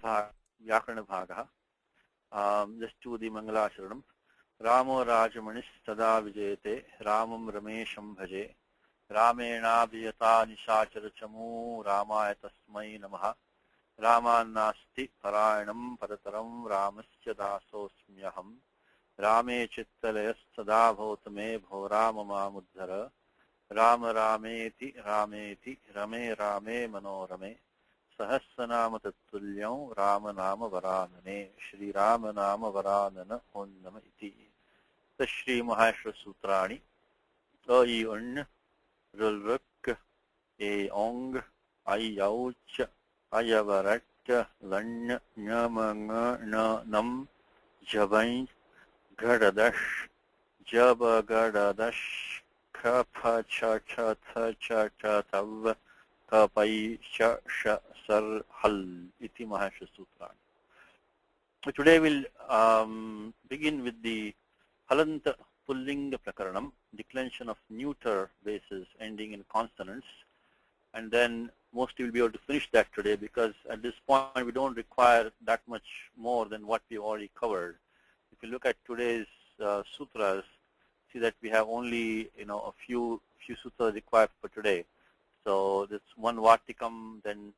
Vyakarana Bhagaha. Just do the Mangala Sharanam. Ramo Rajamanis Sada Vijayate, Ramam Ramesham Bhaje, Ramena Vijata Nishachara Chamu, Ramaya Tasmai Namaha, Ramanasti Parayanam Parataram, Ramasya Dasosmyaham, Rame Chittalayas Sada Bhautame Bhorama Mamudhara, Rama Rameti Rameti Rame Rame Manorame, Sahasranama Tattulyam Rama Nama Varanane, Shri Rama Nama Varanana Onnama Iti. The Shri Mahashra Sutrani, I Un, Rulruk, E Ong, I Yauch, Ayavarat, Lan, Namanga, Na Nam, Jabain, Gadadash, Jabagadadash, Kapa Cha Cha Tha Cha Cha Tav, Kapai Sha Sha Sar Hal, Iti Mahashra Sutrani. So today we'll begin with the Halant Pullinga Prakaranam, declension of neuter bases ending in consonants, and then mostly we'll be able to finish that today because at this point we don't require that much more than what we've already covered. If you look at today's sutras, see that we have only a few sutras required for today. So there's one Vartikam, then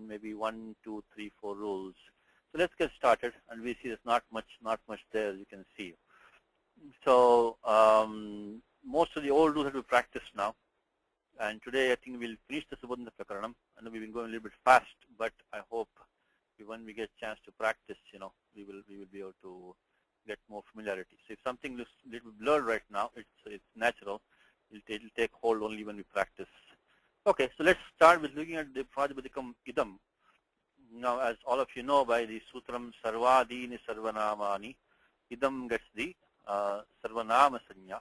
maybe 1, 2, 3, 4 rules. So let's get started, and we see there's not much there, as you can see. So most of the old rules have to be practiced now, and today I think we'll finish the Subodhana Prakaranam. I know we've been going a little bit fast, but I hope when we get a chance to practice, we will be able to get more familiarity. So if something looks a little blurred right now, it's natural. It'll take hold only when we practice. Okay, so let's start with looking at the Prajapatikaṁ Idam. Now, as all of you know, by the Sutram Sarvadini Sarvanamani, Idam gets the Sarvanama Sanya.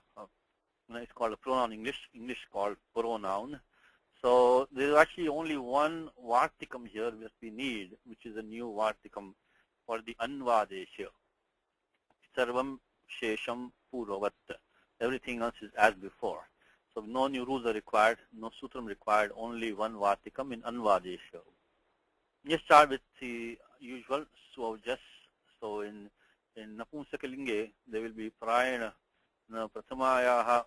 It's called a pronoun in English called pronoun. So there is actually only one Vartikam here that we need, which is a new Vartikam for the Anvadesha. Sarvam Shesham Purovat. Everything else is as before. So no new rules are required, no sutram required, only one Vartikam in Anvadesha. Let's start with the usual Swavjas. So in Napumsakalinge, there will be Prayana Prathamayaha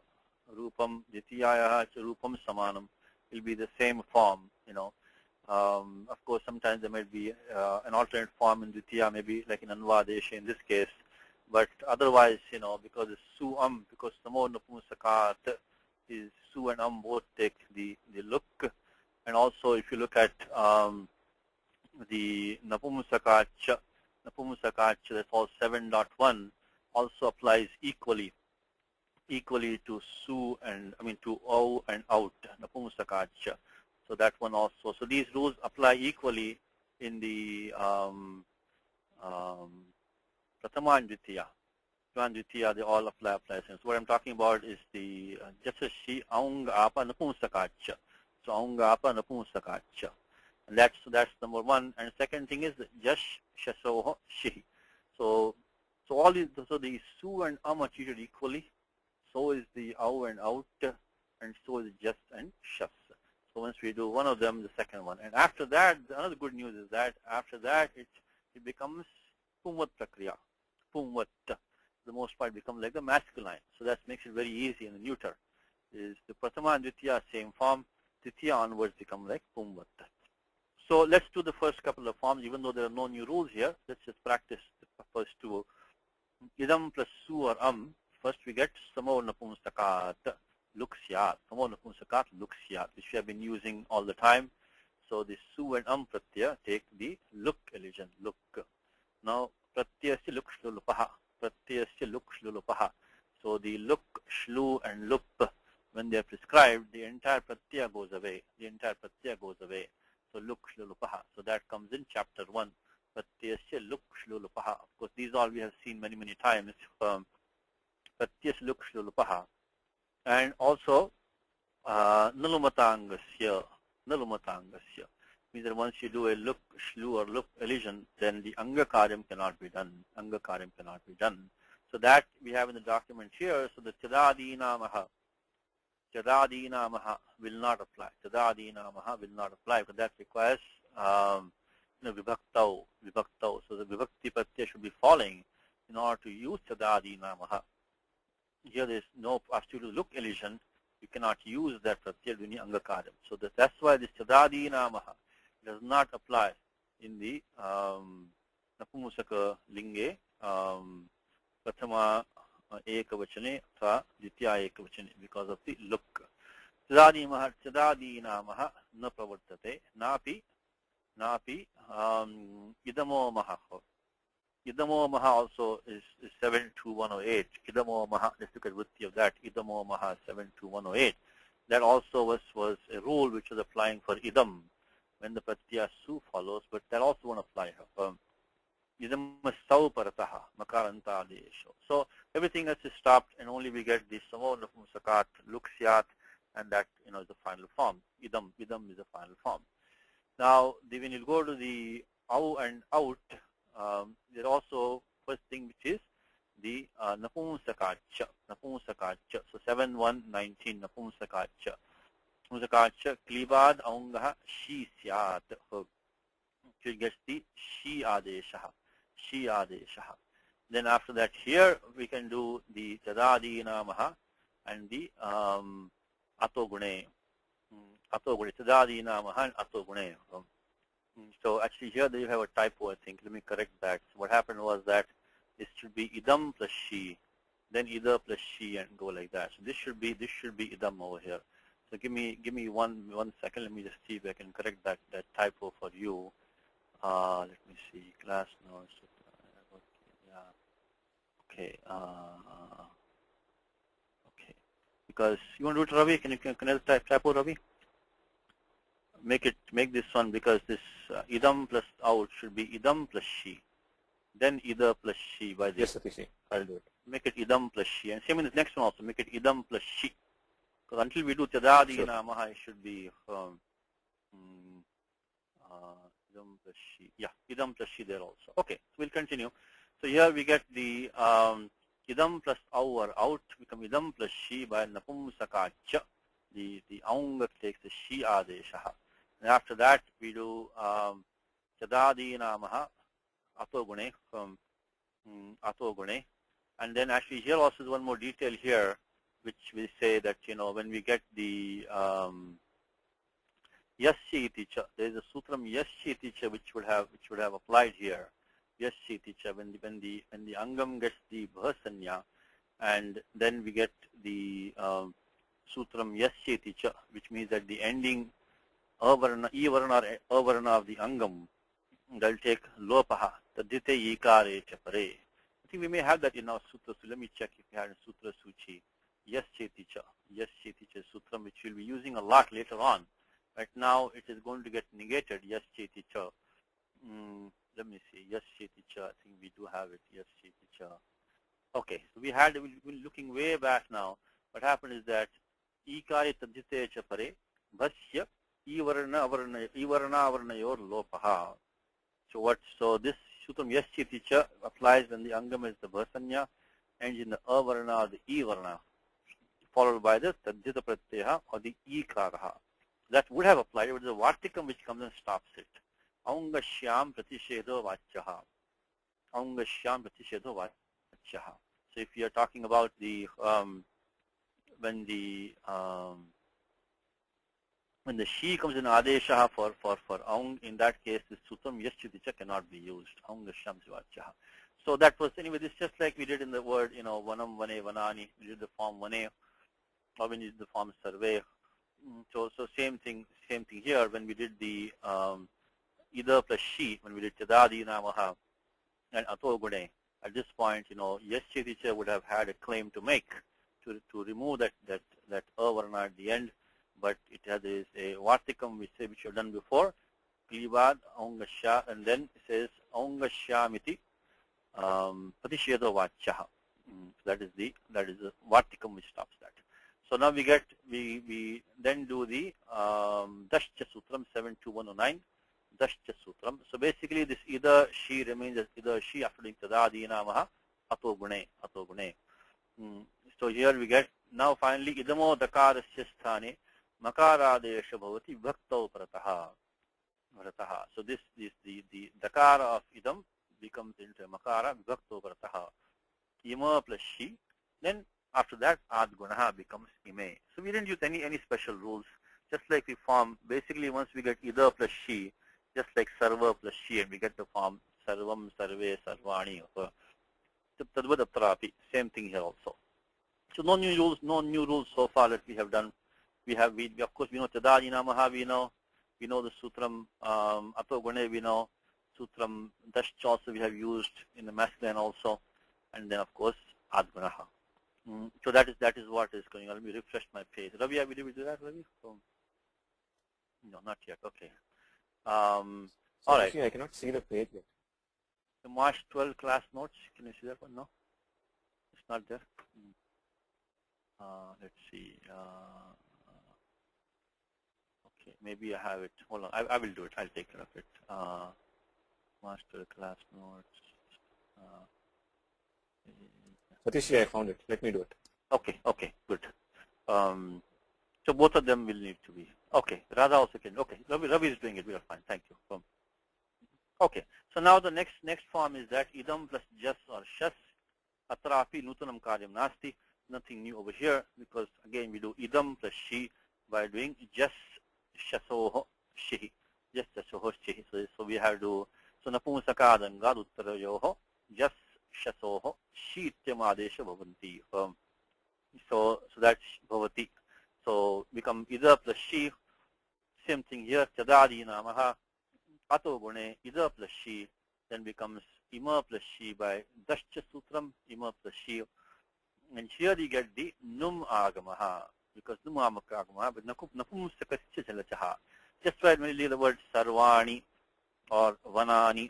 Rupam, Ditiyayaha Rupam Samanam. It will be the same form, Of course, sometimes there might be an alternate form in Ditiya, maybe like in Anvadesha in this case. But otherwise, because it's Su-Am, because Samo Napumsakat is Su and Am both take the look. And also, if you look at the Napumsakacha, that's all 7.1, also applies equally to Su and, to O and Out, Napumsakacha. So that one also. So these rules apply equally in the Pratama and Dvitiya. And Dvitiya, they all apply. So what I'm talking about is the Jasashi Aung Apa Napumsakacha. So Aung Apa Napumsakacha. And that's number one. And second thing is Jash Shasoho Shi. So all these, so the Su and Am are treated equally. So is the Au and Out, and so is Just and Shas. So once we do one of them, the second one. And after that, another good news is that after that it becomes Pumvat Prakriya. Pumvat, the most part becomes like the masculine. So that makes it very easy in the neuter. Is the Prathama and Dvitiya same form, Titiya onwards become like Pumvat. So let's do the first couple of forms, even though there are no new rules here. Let's just practice the first two. Idam plus Su or Am. First we get Samo Napumsakat, Luksyat. Samo Napumsakat, Luksyat, which we have been using all the time. So the Su and Am Pratyaya take the look elision, look. Now, Pratyasya Luk Shlulupaha. Pratyasya Luk Shlulupaha. So the look, shlu, and lup, when they are prescribed, the entire Pratyaya goes away. So Luk Shlulupaha. So that comes in chapter 1. Pratyasya Luk Shlulupaha. Of course, these all we have seen many, many times. Pratyasya Luk Shlulupaha. And also, Nalumatangasya. Means that once you do a look, shlu, or look elision, then the anga karyam cannot be done. So that we have in the document here. So the Chadadinamaha will not apply. Chadadinamaha will not apply because that requires vibhaktau. calling in order to use Tadadinamaha. Here there is no absolute look illusion. You cannot use that Pratyadvini Angakaram. So that's why this Tadadinamaha does not apply in the Napumusaka Linge Prathama Ekavachane Tha Ditya Ekavachane because of the look. Tadadinamaha na pravartate napi idamo maha. Idamo maha also is 72108. Idamo maha, let's look at vritti of that. Idamo maha 72108. That also was a rule which was applying for idam when the pratyaya su follows, but that also won't apply here. Idam sau parataha makaranta adesho. So everything else is stopped and only we get the samo napusakat luksyat, and that is the final form. Idam is the final form. Now when you go to the au and out, there also first thing which is the napumsakacha. So 7-1-19 napumsakacha. Napumsakacha klibad aungaha shi syat. So it gets the shi adeshaha. Then after that here we can do the tadadinamaha and the atogune. Tadadinamaha and atogune. So actually here you have a typo, I think. Let me correct that. So what happened was that it should be idam plus she, then ida plus she, and go like that. So this should be idam over here. So give me one second. Let me just see if I can correct that typo for you. Let me see. Class notes. Okay. Okay. Because you want to do it, Ravi? Can you typo, Ravi? Make this one, because this idam plus out should be idam plus she, then ida plus she by this. Yes, Satish. I'll do it. Make it idam plus she, and same in the next one also. Make it idam plus she, because until we do tadadinamaha, it should be idam plus she. Yeah, idam plus she there also. Okay, so we'll continue. So here we get the idam plus our out become idam plus she by napumsakacha. The aung takes the she adeshaha. And after that, we do tadadinamaha atogune from atogune. And then actually here also is one more detail here, which we say that, when we get the yasya iticha, there is a sutram yasya iticha which would have applied here. Yasya iticha, when the angam gets the bhasanya, and then we get the sutram yasya iticha, which means that the ending avarna, ivarna or avarna of the angam, that will take lopaha, tadite yikare chapare. I think we may have that in our sutra, so let me check if we have in Sutra Suchi. Yasya iticha sutram, which we'll be using a lot later on. Right now it is going to get negated, yasya iticha. Let me see, yasya iticha, I think we do have it, yasya iticha. Okay, so we're looking way back now. What happened is that ikare tadite chapare, bhasya ivarna avarnayor lopaha. So this sutram yasya iticha applies when the angam is the bhasanya, ends in the avarna or the ivarna, followed by the tadjita pratyaha or the ikaraha. That would have applied. It was a vartikam which comes and stops it. Aungashyam pratishedo vachyaha. Aungashyam pratishedo vachyaha. So if you are talking about the when the she comes in adeshaha for aung, in that case the sutram yasya cannot be used. Aungashyam vachyaha. So that was, anyway, this is just like we did in the word, vanam, vane, vanani. We did the form vane, or when we did the form survey. So same thing here when we did the ida plus she, when we did tadadinamaha and atogune. At this point, yasya teacher would have had a claim to make to remove that avarna at the end, but it has a vartikam which you've done before, klibad aungasya, and then it says aungashyamiti pratishedo vachyaha. That is the vartikam which stops that. So now we then do the Dashcha Sutram 72109, Dashcha Sutram. So basically this either she remains as either she after doing tadadinamaha atogune. So here we get now finally idamo dakarasya sthane makaradesha bhavati bhaktau prataha. So this the dakara of idam, becomes into a makara, vibhakto varataha. Ima plus she. Then after that, ad gunaha becomes ime. So we didn't use any special rules. Just like we form, basically once we get either plus she, just like sarva plus she, and we get the form sarvam, sarve, sarvani. Tadvad atrapi. Same thing here also. So no new rules so far that we have done. We of course we know tadadi namaha, we know the sutram ato gune, we know sutram dash also we have used in the masculine also, and then of course ad gunaha. So that is what is going on. Let me refresh my page. Ravi, did we do that, Ravi? No, not yet. Okay. All right. I cannot see the page yet. The March 12 class notes. Can you see that one? No, it's not there. Let's see. Okay, maybe I have it. Hold on. I will do it. I'll take care of it. March 12 class notes. Satish, I found it. Let me do it. Okay, good. So both of them will need to be. Okay, Radha also can. Okay, Ravi is doing it. We are fine. Thank you. Okay, so now the next form is that idam plus jas or shas atrapi nutanam karyam nasti. Nothing new over here because again we do idam plus she by doing jas shasoho shihi. Jas shasoho shihi. So we have to so napumsakadangad uttarayoho jas shasoho shi ityamadesha bhavanti. So that's bhavati. So become ida plus she. Same thing here. Chadadi namaha ato gune ida plus she. Then becomes ima plus she by dascha sutram ima plus she. And here you get the num agamaha because num agamaha but napumsakasya jalachaha. Just right when you leave the word sarvani or vanani.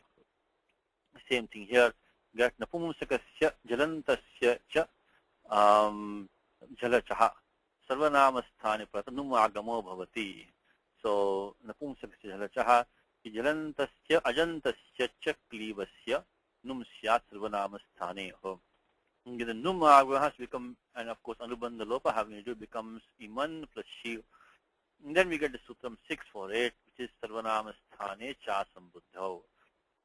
Same thing here. Get napumsakasya jalantasya cha jalachaha. Sarvanamasthani prata num agamo bhavati. So napumsakasya jalachaha jalantasya ajantasya cha klivasya num syat sarvanamasthane. The num has become, and of course anubandha lopa having to do becomes iman plus she. And then we get the sutram 648, which is sarvanamasthane cha sambuddhau.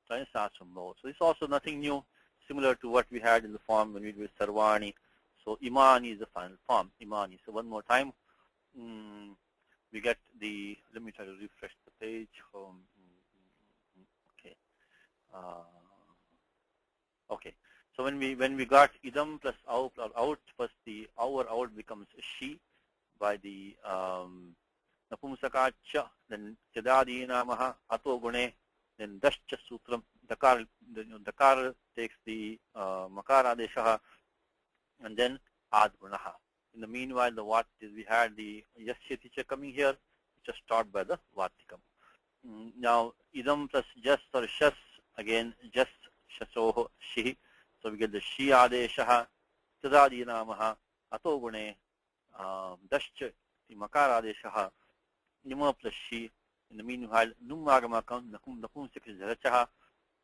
So it's also nothing new, similar to what we had in the form when we did sarvani. So imani is the final form, imani. So one more time, we get the, let me try to refresh the page. Okay. Okay. So when we got idam plus out plus the our out becomes she by the napumsakacha, then chadadi namaha ato gune, then dascha sutram dakar takes the makara deshaha, and then ad gunaha. In the meanwhile, the what is we had the yasyaticha coming here, which is taught by the vatikam. Now idam plus jas or shas, again jas shasoho shi. So we get the shi adeshaha, tadadi namaha, ato gune, dascha, the makara adeshaha, nima plus shi. In the meanwhile, num agama comes, nakum sekis jarachaha,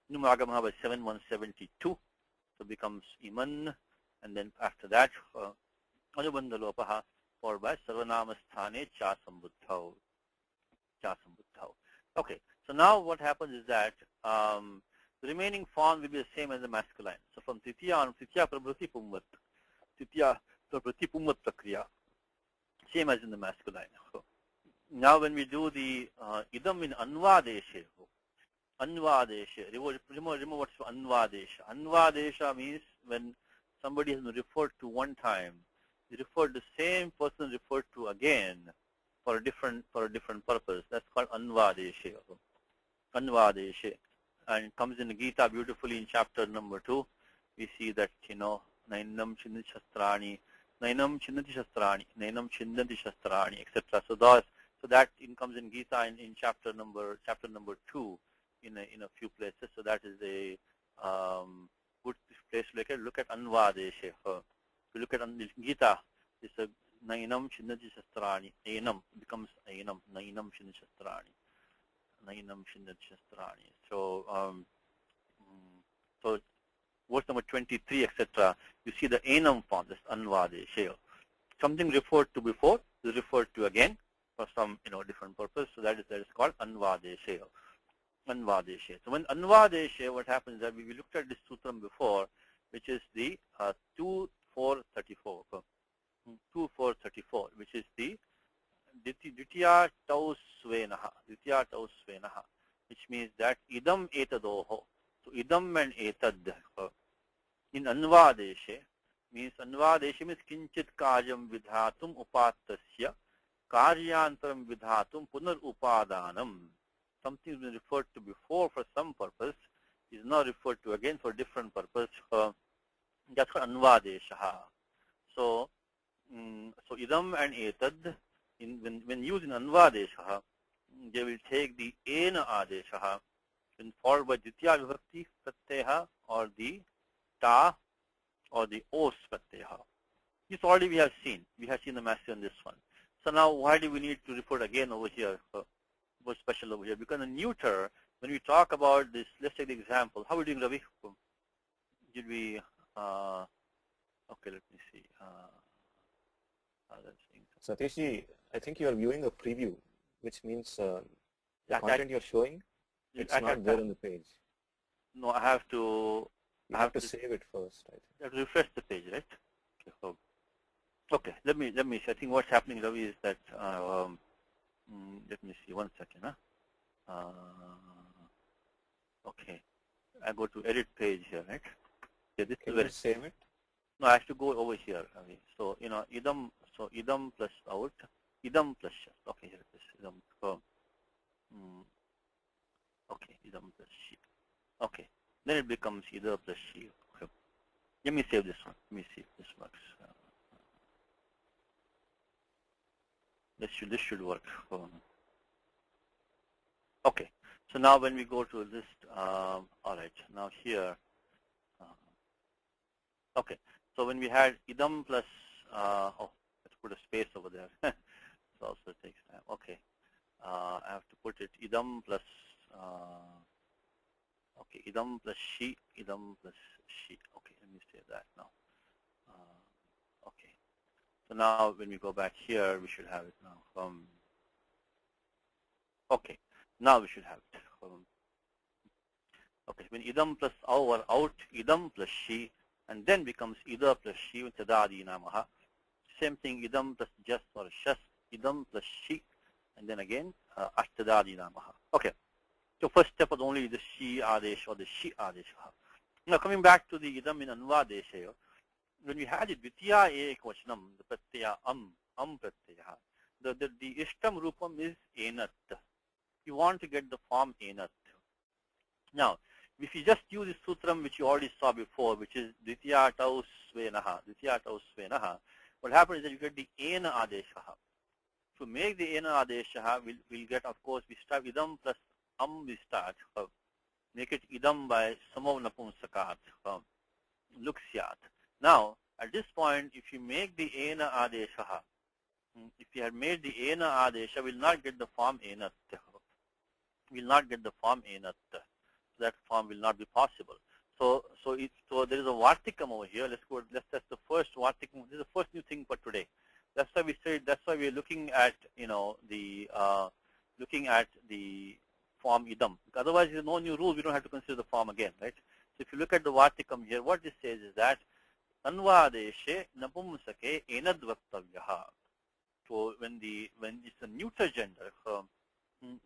num agama by 7172. So becomes iman, and then after that, anubandha lopaha, followed by sarvanamasthane cha sambuddhau. Okay, so now what happens is that the remaining form will be the same as the masculine. So from titiya on, titiya prabhrati pumvat. Titiya prabhrati pumvat prakriya. Same as in the masculine. So now when we do the idam in anvadeshe. Anvadeshe. Remember what's anvadesha. Anvadesha means when somebody has been referred to one time, they referred the same person referred to again for a different purpose. That's called anvadeshe. Anvadeshe. And it comes in the Gita beautifully in chapter number 2. We see that, nainam chindati shastrani, nainam chindati shastrani, etc. So that comes in Gita in chapter number 2 in a few places. So that is a good place to look at anvadeshe. If you look at Gita, it's a nainam chindati shastrani. Ainam becomes ainam, nainam chindati shastrani. So, so verse number 23, etc. You see the enam form, this anvadeshe. Something referred to before is referred to again for some different purpose. So that is called anvadeshe. Anvadeshe. So when Anvadeshe, what happens is that we looked at this sutram before, which is the 2434. 2434, which is the Ditya Tau Svenaha, which means that idam etadoho. So idam and etad in Anvadeshe means kinchit karyam vidhatum upattasya karyantaram vidhatum punar upadanam. Something has been referred to before for some purpose is now referred to again for different purpose. That's called Anvadesha. So idam and etad, when used in Anvadesha, they will take the ena adesha when followed by Ditya Vibhakti Pratyaha or the ta or the os Pratyaha. This already we have seen. We have seen the master on this one. So now why do we need to report again over here? What's special over here? Because in neuter, when we talk about this, let's take the example. How are we doing, Ravi? Did we, okay, let me see. Satishji, I think you are viewing a preview, which means the content you're showing, it's not there on the page. No, I have to. You have to save it first, I think. I have to refresh the page, right? Okay, let me see. I think what's happening, Ravi, is that let me see 1 second. Okay, I go to edit page here, right? Okay, this Can is you save it? No, I have to go over here. Ravi. So idam. So idam plus out, idam plus shas. Okay, here it is. Idam. Okay, idam plus she. Okay, then it becomes ida plus she. Okay. Let me save this one. Let me see if this works. This should work. Okay, so now when we go to list, all right. Now here, okay. So when we had idam plus, let's put a space over there. It also takes time. Okay, I have to put it idam plus. Okay, idam plus she, idam plus she. Okay, let me say that now. Okay, so now when we go back here, we should have it now. Okay, now we should have it. Okay, when idam plus our out, idam plus she, and then becomes ida plus she with tadadi namaha. Same thing, idam plus jas or shas, idam plus she, and then again ashtadadi namaha. Okay. So first step was only the she adesh or the she adesh. Now coming back to the idam in anvadesha, when we had it vitya ekvachanam, the pratyaya pratyaya, the ishtam rupam is enat. You want to get the form enat. Now, if you just use the sutram which you already saw before, which is ditya tau svenaha, what happens is that you get the ena adesha. To make the ena adesha, we'll get, of course, we start idam plus we start. Make it idam by samav napumsakat. Luksyat. Now, at this point, if you make the ena adesha, if you had made the ena adesha, we'll not get the form enat. We'll not get the form enat. That form will not be possible. So there is a vartikam over here. That's the first vartikam. This is the first new thing for today. That's why we said. That's why we're looking at the form idam. Otherwise, there's no new rule. We don't have to consider the form again, right? So if you look at the vartikam here, what this says is that anvadeshe napumsake enad vaktavyaha. So when it's a neuter gender,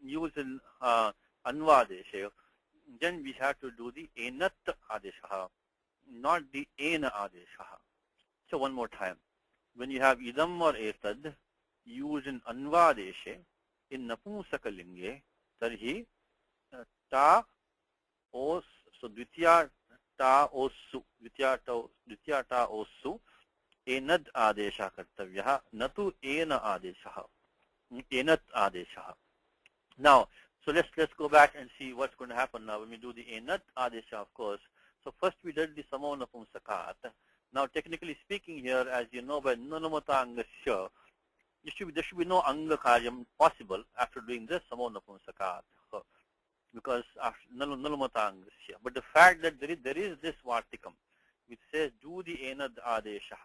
used in anvadeshe, then we have to do the enat adesha, not the ena adesha. So one more time. When you have idam or etad used in anvadeshe, in napumsakalinge, tarhi ta os, so dvitya ta osu, dvitya ta osu, enad adesha kartavyaha, natu ena adesha, enat adesha. Now, so let's go back and see what's going to happen now when we do the enat adesha, of course. So first we did the samav napumsakat. Now, technically speaking here, as you know, by nunamata angasya, there should be no anga karyam possible after doing this samav napumsakat, because after nunamata angasya. But the fact that there is this vartikam which says do the enad adesha,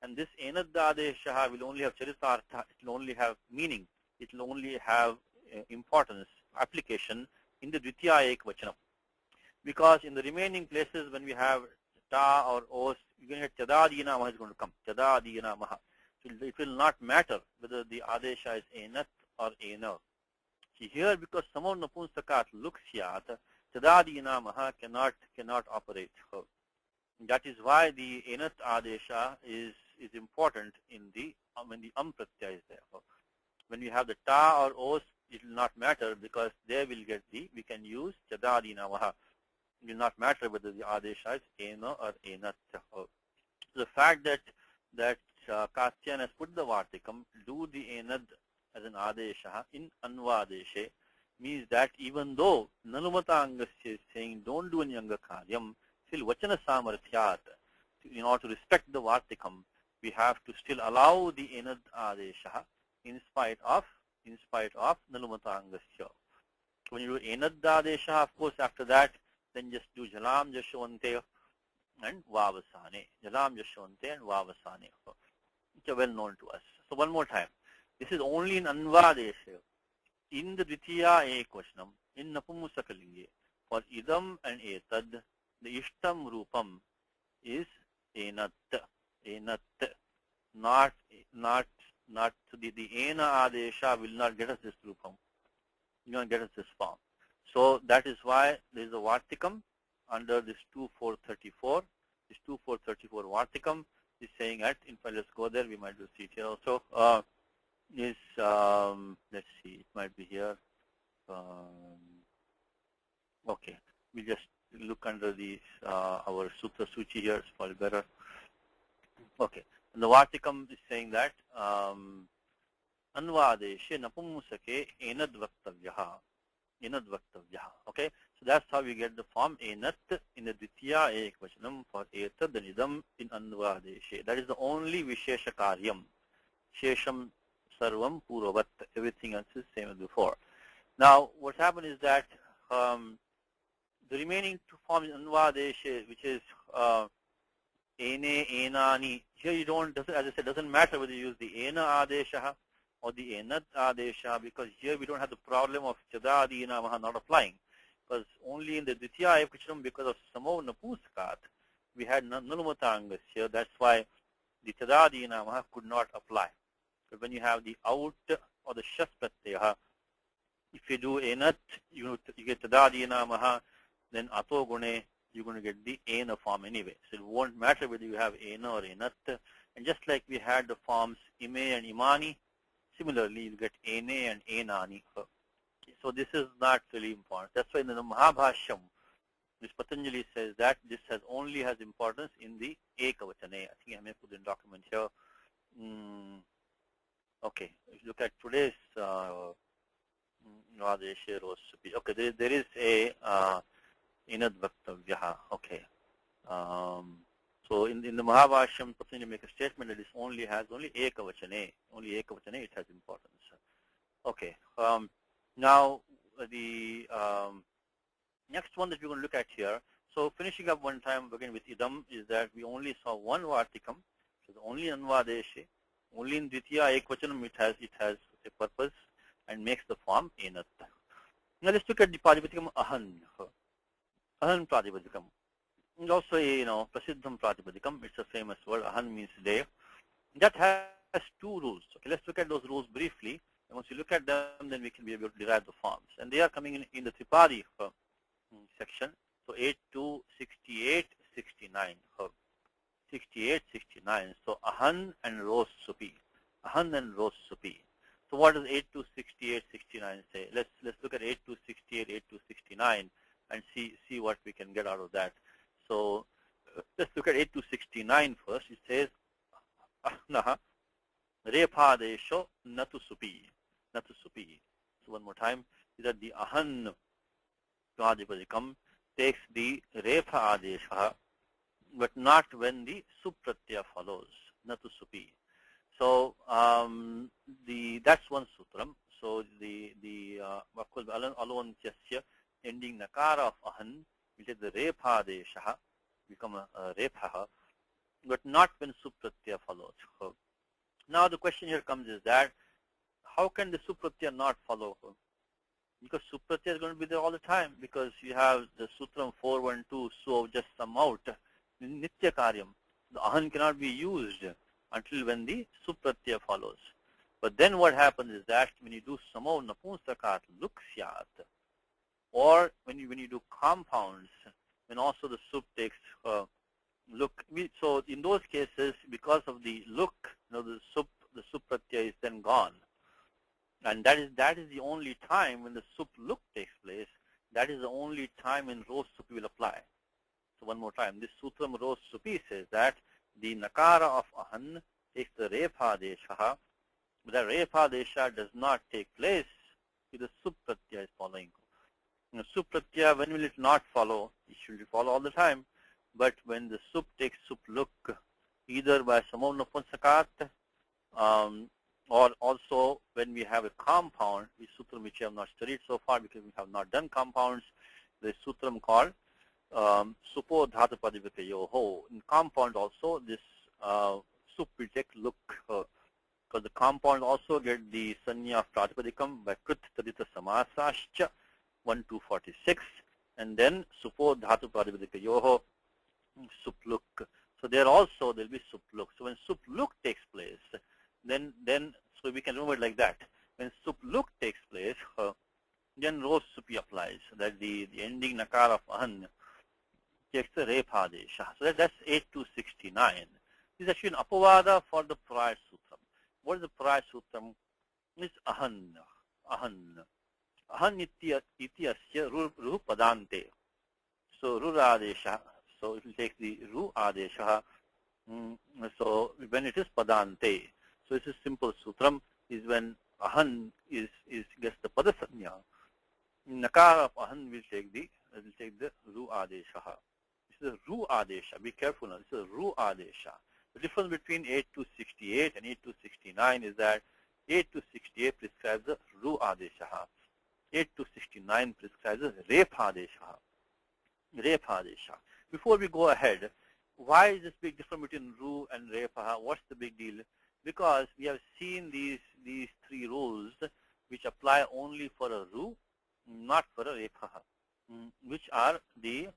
and this enad adesha will only have charitartha, it will only have meaning, it will only have importance, application in the Dvitiya Ekvachanam. Because in the remaining places when we have ta or os, you're going to get Chadadinamaha is going to come. Chadadinamaha. So it will not matter whether the Adesha is Enat or Enar. See here, because Samo Napunsakat looks yat, Chadadinamaha cannot operate. That is why the Enat Adesha is important in the when the Pratyaya is there. When we have the ta or os, it will not matter because there we'll get we can use Chadadinamaha. It will not matter whether the Adesha is Ena or Enat. The fact that Kastyan has put the Vartikam, do the Enad as an Adesha in Anvadeshe, means that even though Nanumata Angasya is saying don't do any Anga Karyam, still Vachana Samarthyat, in order to respect the Vartikam, we have to still allow the Enad Adesha in spite of Nanumata Angasya. When you do Enad Adesha, of course, after that, then just do Jalam Jashwante and Vavasane. Jalam Jashwante and Vavasane. Which are well known to us. So one more time. This is only in Anvadesha. In the Dvitiya Ekvachanam, in Napumsakalinge, for Idam and Etad, the Ishtam Rupam is Enat. Enat. Not the Ena Adesha will not get us this Rupam. Will not get us this form. So that is why there is a Vartikam under this 2434. This 2434 Vartikam is saying that, in fact, let's go there, we might just see it here also. Let's see, it might be here. Okay, we just look under the our Sutra Suchi here, it's probably better. Okay, and the Vartikam is saying that Anvadeshe Napumusake Enad Vaktavyaha. Enad Vaktavyaha. Okay, so that's how we get the form Enat in the Dvitiya Ekvachanam for Etad and Idam in Anvadeshe. That is the only Vishesha Karyam. Shesham Sarvam Puravat. Everything else is same as before. Now, what happened is that the remaining two forms in Anvadeshe, which is Ene, Enani, here you don't, as I said, doesn't matter whether you use the Ena Adesha or the Enat Adesha, because here we don't have the problem of Chadadinamaha not applying. Because only in the Dvitiya Ekvachanam, because of Samo Napuskat, we had Nulamatangas here. That's why the Chadadinamaha could not apply. But when you have the out or the Shas Pratyaha, if you do Enat, you get Chadadinamaha, then Ato Gune, you're going to get the Ena form anyway. So it won't matter whether you have Ena or Enat. And just like we had the forms Ime and Imani, similarly, you get Ene and Enani. So this is not really important. That's why in the Mahabhashyam, this Patanjali says that this only has importance in the Ekavachane. I think I may put in document here. Okay, if you look at today's Radeshe Rosupi. Okay, there is a Enad Vaktavyaha. Okay. So in the Mahabhashyam, Patanjali make a statement that this only has Ekavachane. Only Ekavachane, it has importance. Okay. Now the next one that we're going to look at here. So finishing up one time again with Idam is that we only saw one Vartikam. So only Anvadeshe. Only in Dvitiya Ekvachanam it has a purpose and makes the form Enat. Now let's look at the Pratipadikam Ahan. Ahan Pratipadikam. And also Prasiddham Pratipadikam. It's a famous word. Ahan means day. That has two rules. Okay, let's look at those rules briefly. And once you look at them, then we can be able to derive the forms. And they are coming in the Tripadi section. So 82, 68, 69. 68, 69. So Ahan and Ros Supi. Ahan and Ros Supi. So what does 82, 68, 69 say? Let's look at 82, 68, 82, 69 and see what we can get out of that. So let's look at 82, 69 first. It says Ahnaha Rephadesho Natu Supi. Natu Supi. So one more time, is that the Ahan Pratipadikam takes the Repha Adesha, but not when the Supratya follows. Natu Supi. So that's one sutram. So the alon chasya ending nakara of Ahan, which is the Repha Adesha, become a Repha, but not when Supratya follows. Now the question here comes is that how can the Supratya not follow? Because sup pratyaya is going to be there all the time, because you have the sutram 412, so just some out. Nitya karyam. The ahan cannot be used until when the sup pratyaya follows. But then what happens is that when you do samo napunsakat luk syat, or when you do compounds, when also the sup takes look. So in those cases, because of the look, the sup pratyaya is then gone. And that is the only time when the sup look takes place. That is the only time when ro supi will apply. So one more time, this sutram ro supi says that the nakara of ahan takes the repha desha, but the repha desha does not take place if the sup pratyaya is following. Sup pratyaya, when will it not follow? It should follow all the time. But when the sup takes sup look, either by samo napunsakat, or also when we have a compound, the sutram which we have not studied so far because we have not done compounds, the sutram called supo dhatu padivikayoho. In compound also, this sup will take look, because the compound also get the sanya of pratipadikam by krit tadita samasascha 1246, and then supo dhatu padivikayoho sup look. So there also there will be sup look. So when sup look takes place, then so we can remember it like that. When sup look takes place, then ro supi applies. That the ending nakar of ahan takes the repha desha. So that's 8269. This is actually an apavada for the prior sutram. What is the prior sutram? It's ahan. Ahan iti asya ru padante. So ru adesha. So it will take the ru adesha. So when it is padante. So it's a simple sutram is when ahan gets the padasanya. Nakara of ahan will take the ru adesha. This is a ru adesha. Be careful now. This is a ru adesha. The difference between 8268 and 8269 is that 8268 prescribes the ru adesha. 8269 prescribes the repha adesha. Before we go ahead, why is this big difference between ru and repha? What's the big deal? Because we have seen these three rules which apply only for a ru, not for a repha, which are the,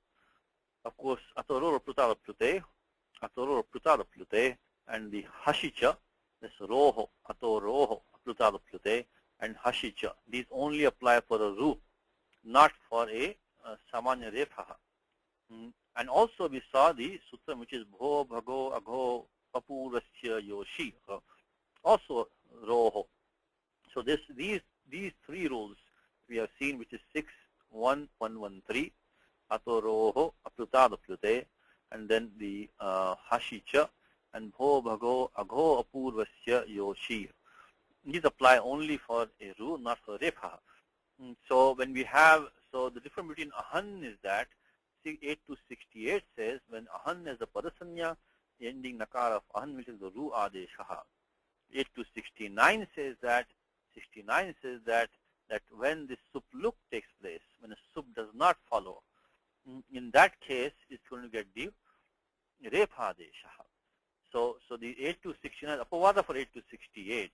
of course, atoro prutara plute, and the hashicha, that's roho, atoroho prutara plute, and hashicha. These only apply for a ru, not for a samanya repha. And also we saw the sutram which is bho, bhago, agho, apurasya, yoshi, also roho. So these three rules we have seen, which is 61113, atoroho, aplutada plute, and then the hashicha, and bho, bhago, agho, apurvasya, yoshi. These apply only for a ru, not for repha. So when we have, so the difference between ahan is that 8268 says when ahan has a padasanya, ending nakara of ahan, which is the ru adesha. 8269 says that when the sup look takes place, when a sup does not follow, in that case it's going to get the repha adesha. So the 8269 apavada for 8268,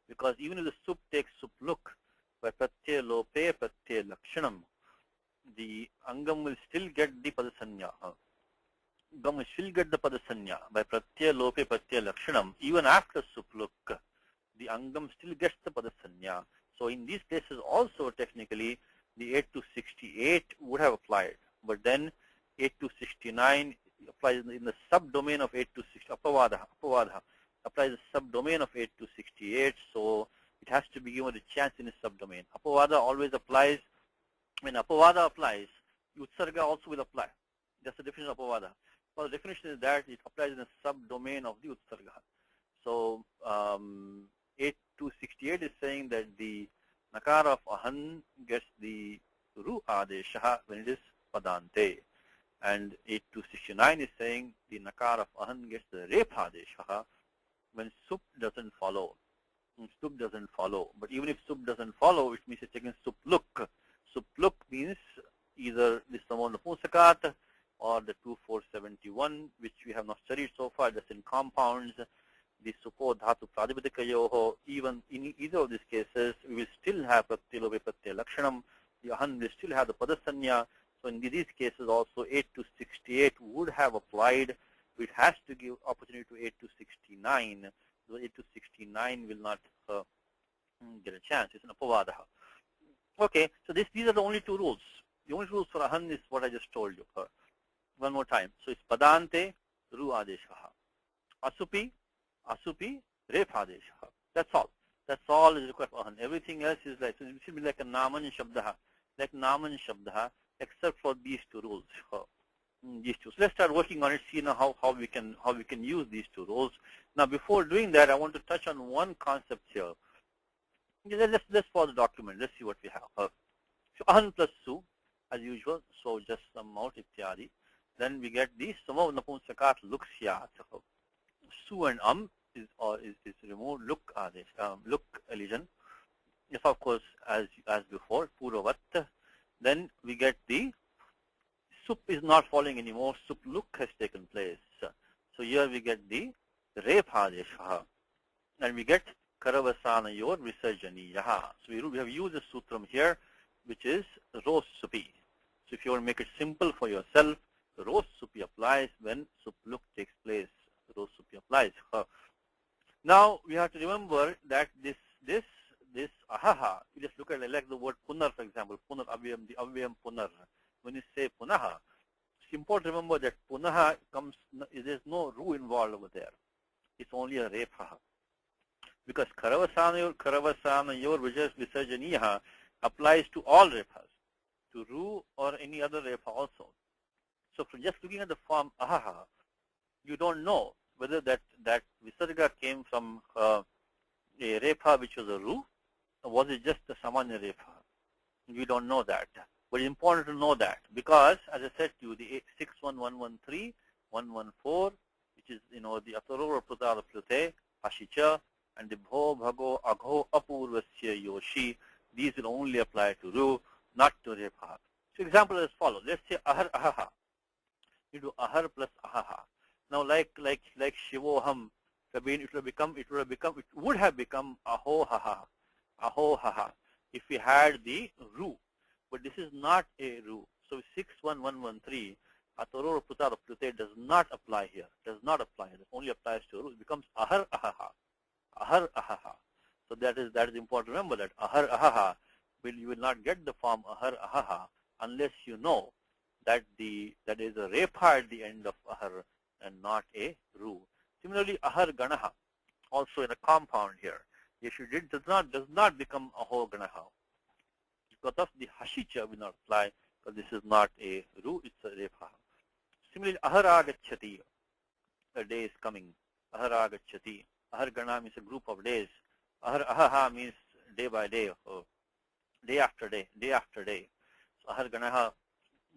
because even if the sup takes sup look by pratyaya lope pratyaya lakshanam, the angam will still get the padasanya. Angam will still get the padasanya by pratyaya lope pratyaya lakshanam. Even after sup look, the angam still gets the padasanya. So in these cases also technically the 8268 would have applied, but then 8269 applies in the subdomain of 8268. Apavada applies the subdomain of 8268. So it has to be given a chance in a subdomain. Apavada always applies. When apavada applies, utsarga also will apply. That's the definition of apavada. So the definition is that it applies in a subdomain of the utsarga. So 8268 is saying that the nakara of ahan gets the ru adesha when it is padante, and 8269 is saying the nakara of ahan gets the repha adesha when sup doesn't follow. Sup doesn't follow. But even if sup doesn't follow, it means it's taking sup look. Sup look means either the samo napunsakat or the 2471, which we have not studied so far. That's in compounds. the supo dhatu pradipatikayoho, even in either of these cases, we will still have pratyalope pratyaya lakshanam. The ahan will still have the padasanya. So in these cases also 8 to 68 would have applied. It has to give opportunity to 8 to 69. So 8 to 69 will not get a chance. It's an apavadaha. Okay, so these are the only two rules. The only rules for ahan is what I just told you. One more time. So it's padante, ru adeshaha. Asupi, ref adeshaha. That's all. That's all is required for ahan. Everything else is like, so it should be like a naman shabdaha. Like naman shabdaha, except for these two rules. These two. So let's start working on it, see now how we can use these two rules. Now before doing that, I want to touch on one concept here. Let's follow the document. Let's see what we have. So ahan plus su, as usual. So just some out ityadi. Then we get the samav napunsakat luksyat. Su and is removed. Look adesh. Look elision. Yes, of course, as before, puravat. Then we get the sup is not following anymore. Sup look has taken place. So here we get the ref adesha, and we get karavasana yor visarjaniyaha. So we have used the sutram here, which is ros supi. So if you want to make it simple for yourself, ros supi applies when sup look takes place. Ros supi applies. Now we have to remember that this ahaha, you just look at it like the word punar, for example, punar avyam, the avyam punar. When you say punaha, it's important to remember that punaha comes, there's no ru involved over there. It's only a refaha. Because karavasana yor vijas visarjaniyaha applies to all refas, to ru or any other refa also. So from just looking at the form ahaha, you don't know whether that visarga came from a refa which was a ru, or was it just a samanya refa? We don't know that. But it's important to know that because, as I said to you, the 61113, 114, which is, the atarora prutala plute, ashicha, and the bho, bhago, agho, apurvasya, yoshi, these will only apply to ru, not to refa. So example is as follows. Let's say ahar ahaha. You do ahar plus ahaha. Now like shivoham, it would have become aho haha. Aho haha. If we had the ru. But this is not a ru. So 61113, atarora putara plute does not apply here. Does not apply. It only applies to ru. It becomes ahar ahaha. Ahar ahaha. So that is important to remember that ahar ahaha you will not get the form ahar ahaha unless you know that that is a repa at the end of ahar and not a ru. Similarly, ahar ganaha, also in a compound here. If you did does not become aho ganaha. Because of the hashicha will not apply, because this is not a ru, it's a refa. Similarly, ahar agachati, a day is coming. Ahar agachati. Ahar gana means a group of days. Ahar ahaha means day by day, day after day, day after day. So ahar ganaha,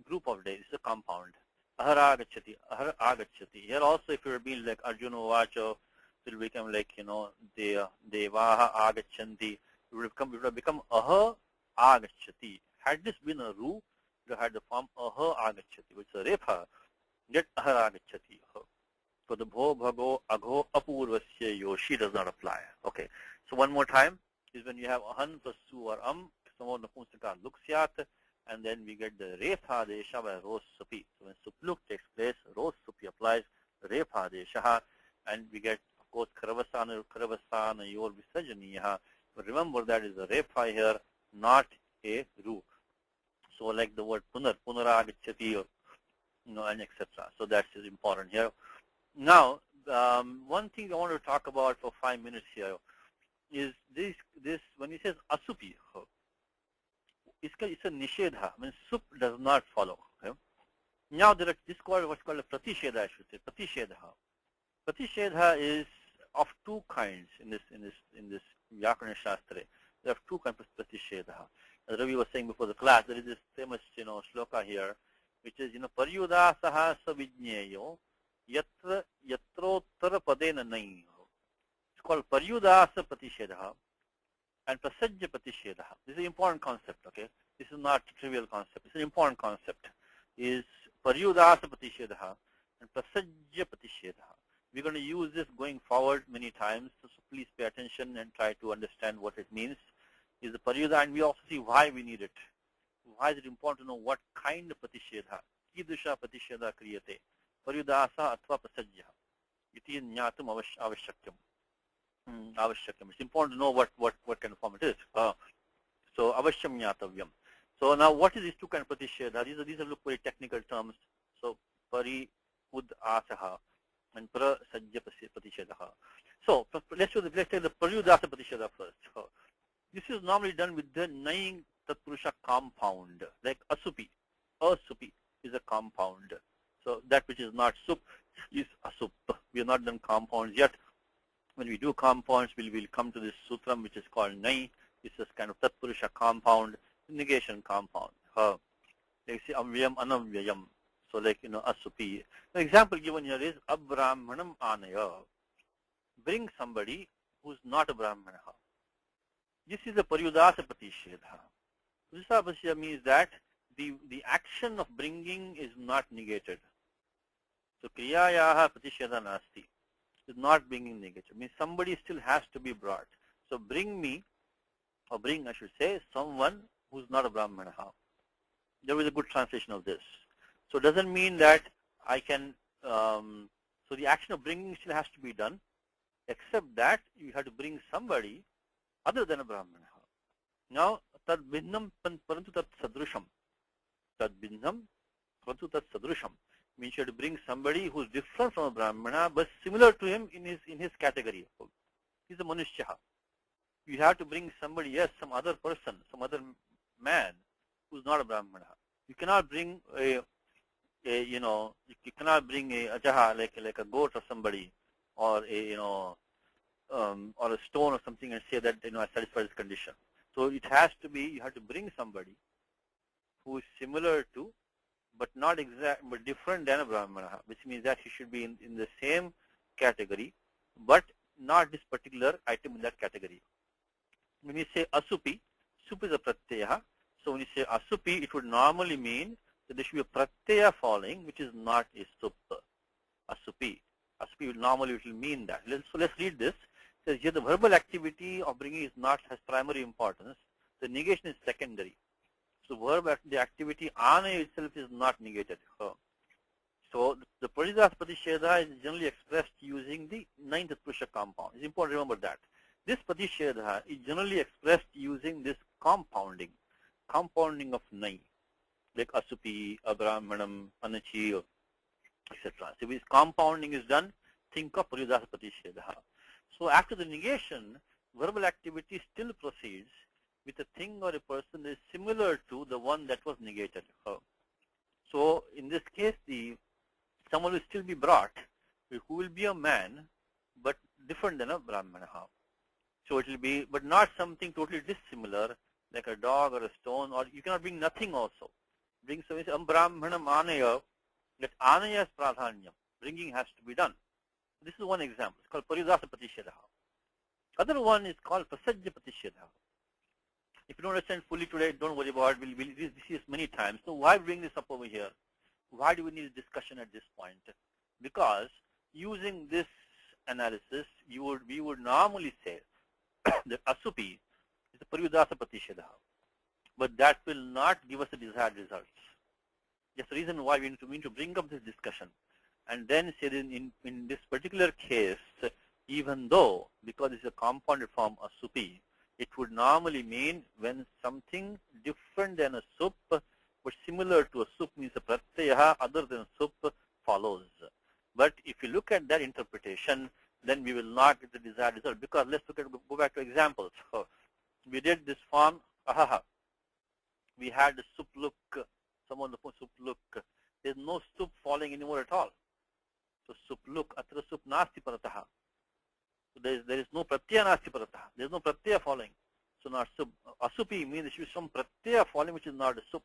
group of days, is a compound. Ahar agachati, ahar agachati. Here also, if you're being like Arjuna Vacho, it will become like, devaha agachanti. It would have become aha agachati. Had this been a ru, it would have had the form aha agachati, which is a refa. Get ahar agachati. So the bho, bhago, agho, apurvasya, yoshi does not apply. Okay. So one more time is when you have ahan plus su or samao napunsaka luksyat, and then we get the refa desha by ros supi. So when supluk takes place, ros supi applies, refa desha, and we get, of course, karavasana yor visajaniyaha. But remember that is a refa here, not a ru. So like the word punaragachati, and etc. So that is important here. Now, one thing I want to talk about for 5 minutes here is this when he says asupi, it's a nishedha. I mean, sup does not follow. Okay? Now there is what's called a pratishedha, I should say. Pratishedha is of two kinds in this Vyakarana Shastra. There are two kinds of pratishedha. As Ravi was saying before the class, there is this famous shloka here, which is paryudasaha savijñeyo yatrottara padena nahi. It's called paryudasa pratishedha and prasajya pratishedha. This is an important concept. Okay, this is not a trivial concept. It's an important concept. Is paryudasa pratishedha and prasajya pratishedha. We're going to use this going forward many times, so please pay attention and try to understand what it means. Is the paryuda, and we also see why we need it. Why is it important to know what kind of patishedha? Kidusha patishedha kriyate. Paryudasa atva prasajya. Iti jnatum avashakyam. Avashakyam. It's important to know what kind of form it is. So avashyam jnatavyam. So now what is these two kind of patishedha? These are look very technical terms. So pari ud asaha and prasajya patishedha. So let's take the paryudasa patishedha first. This is normally done with the naing tatpurusha compound, like asupi. Asupi is a compound. So that which is not sup is asup. We have not done compounds yet. When we do compounds, we'll come to this sutram which is called nai. This is kind of tatpurusha compound, negation compound. Like say avyam anavyayam. So like asupi. The example given here is abrahmanam anaya. Bring somebody who's not a brahmana. This is a paryudasa patishedha. Paryudasa patishedha means that the action of bringing is not negated. So kriyayaha patishedha nasti. Is not being negated. Means somebody still has to be brought. So bring me, or bring I should say, someone who's not a brahmana. There is a good translation of this. So it doesn't mean that I can, so the action of bringing still has to be done, except that you have to bring somebody other than a brahmana. Now, tad bhinnam parantu tat sadrusham. Tad bhinnam parantu tat sadrusham means you have to bring somebody who's different from a brahmana, but similar to him in his category. He's a manushya. You have to bring somebody, yes, some other person, some other man who's not a brahmana. You cannot bring you cannot bring a ajaha like a goat or somebody, or a or a stone or something and say that I satisfy this condition. So it has to be, you have to bring somebody who is similar to, but not exact, but different than a brahmana, which means that he should be in the same category, but not this particular item in that category. When you say asupi, sup is a pratyaya. So when you say asupi, it would normally mean that there should be a pratyaya following, which is not a sup. Asupi. Asupi will normally it will mean that. So let's read this. It says here the verbal activity of bringing has primary importance. The negation is secondary. So the activity ana itself is not negated. So the paryudasa patishedha is generally expressed using the ninth tatpurusha compound. It's important to remember that. This patishedha is generally expressed using this compounding of nai, like asupi, abrahmanam, anachi, etc. So if compounding is done, think of paryudasa patishedha. So after the negation, verbal activity still proceeds with a thing or a person that is similar to the one that was negated. So in this case, someone will still be brought who will be a man, but different than a brahmana. So it will be, but not something totally dissimilar, like a dog or a stone, or you cannot bring nothing also. Bring something, brahmanam anaya, that anaya is pradhanyam. Bringing has to be done. This is one example. It's called paryudasa patishedha. Other one is called prasajya patishedha. If you don't understand fully today, don't worry about it. We'll see this many times. So why bring this up over here? Why do we need discussion at this point? Because using this analysis, we would normally say that asupi is the paryudasa patishedha, but that will not give us the desired results. That's the reason why we need to bring up this discussion, and then say that in this particular case, even though because it's a compounded form asupi, it would normally mean when something different than a sup, but similar to a sup means a pratyaya other than sup follows. But if you look at that interpretation, then we will not get the desired result, because let's go back to examples. So we did this form, ahaha. We had the sup look, someone the sup look. There's no sup falling anymore at all. So sup look, atra sup nasti parataha. So there is no pratyaya nasti parataha. There is no pratyaya falling. So not sup. Asupi means there should be some pratyaya falling which is not a sup.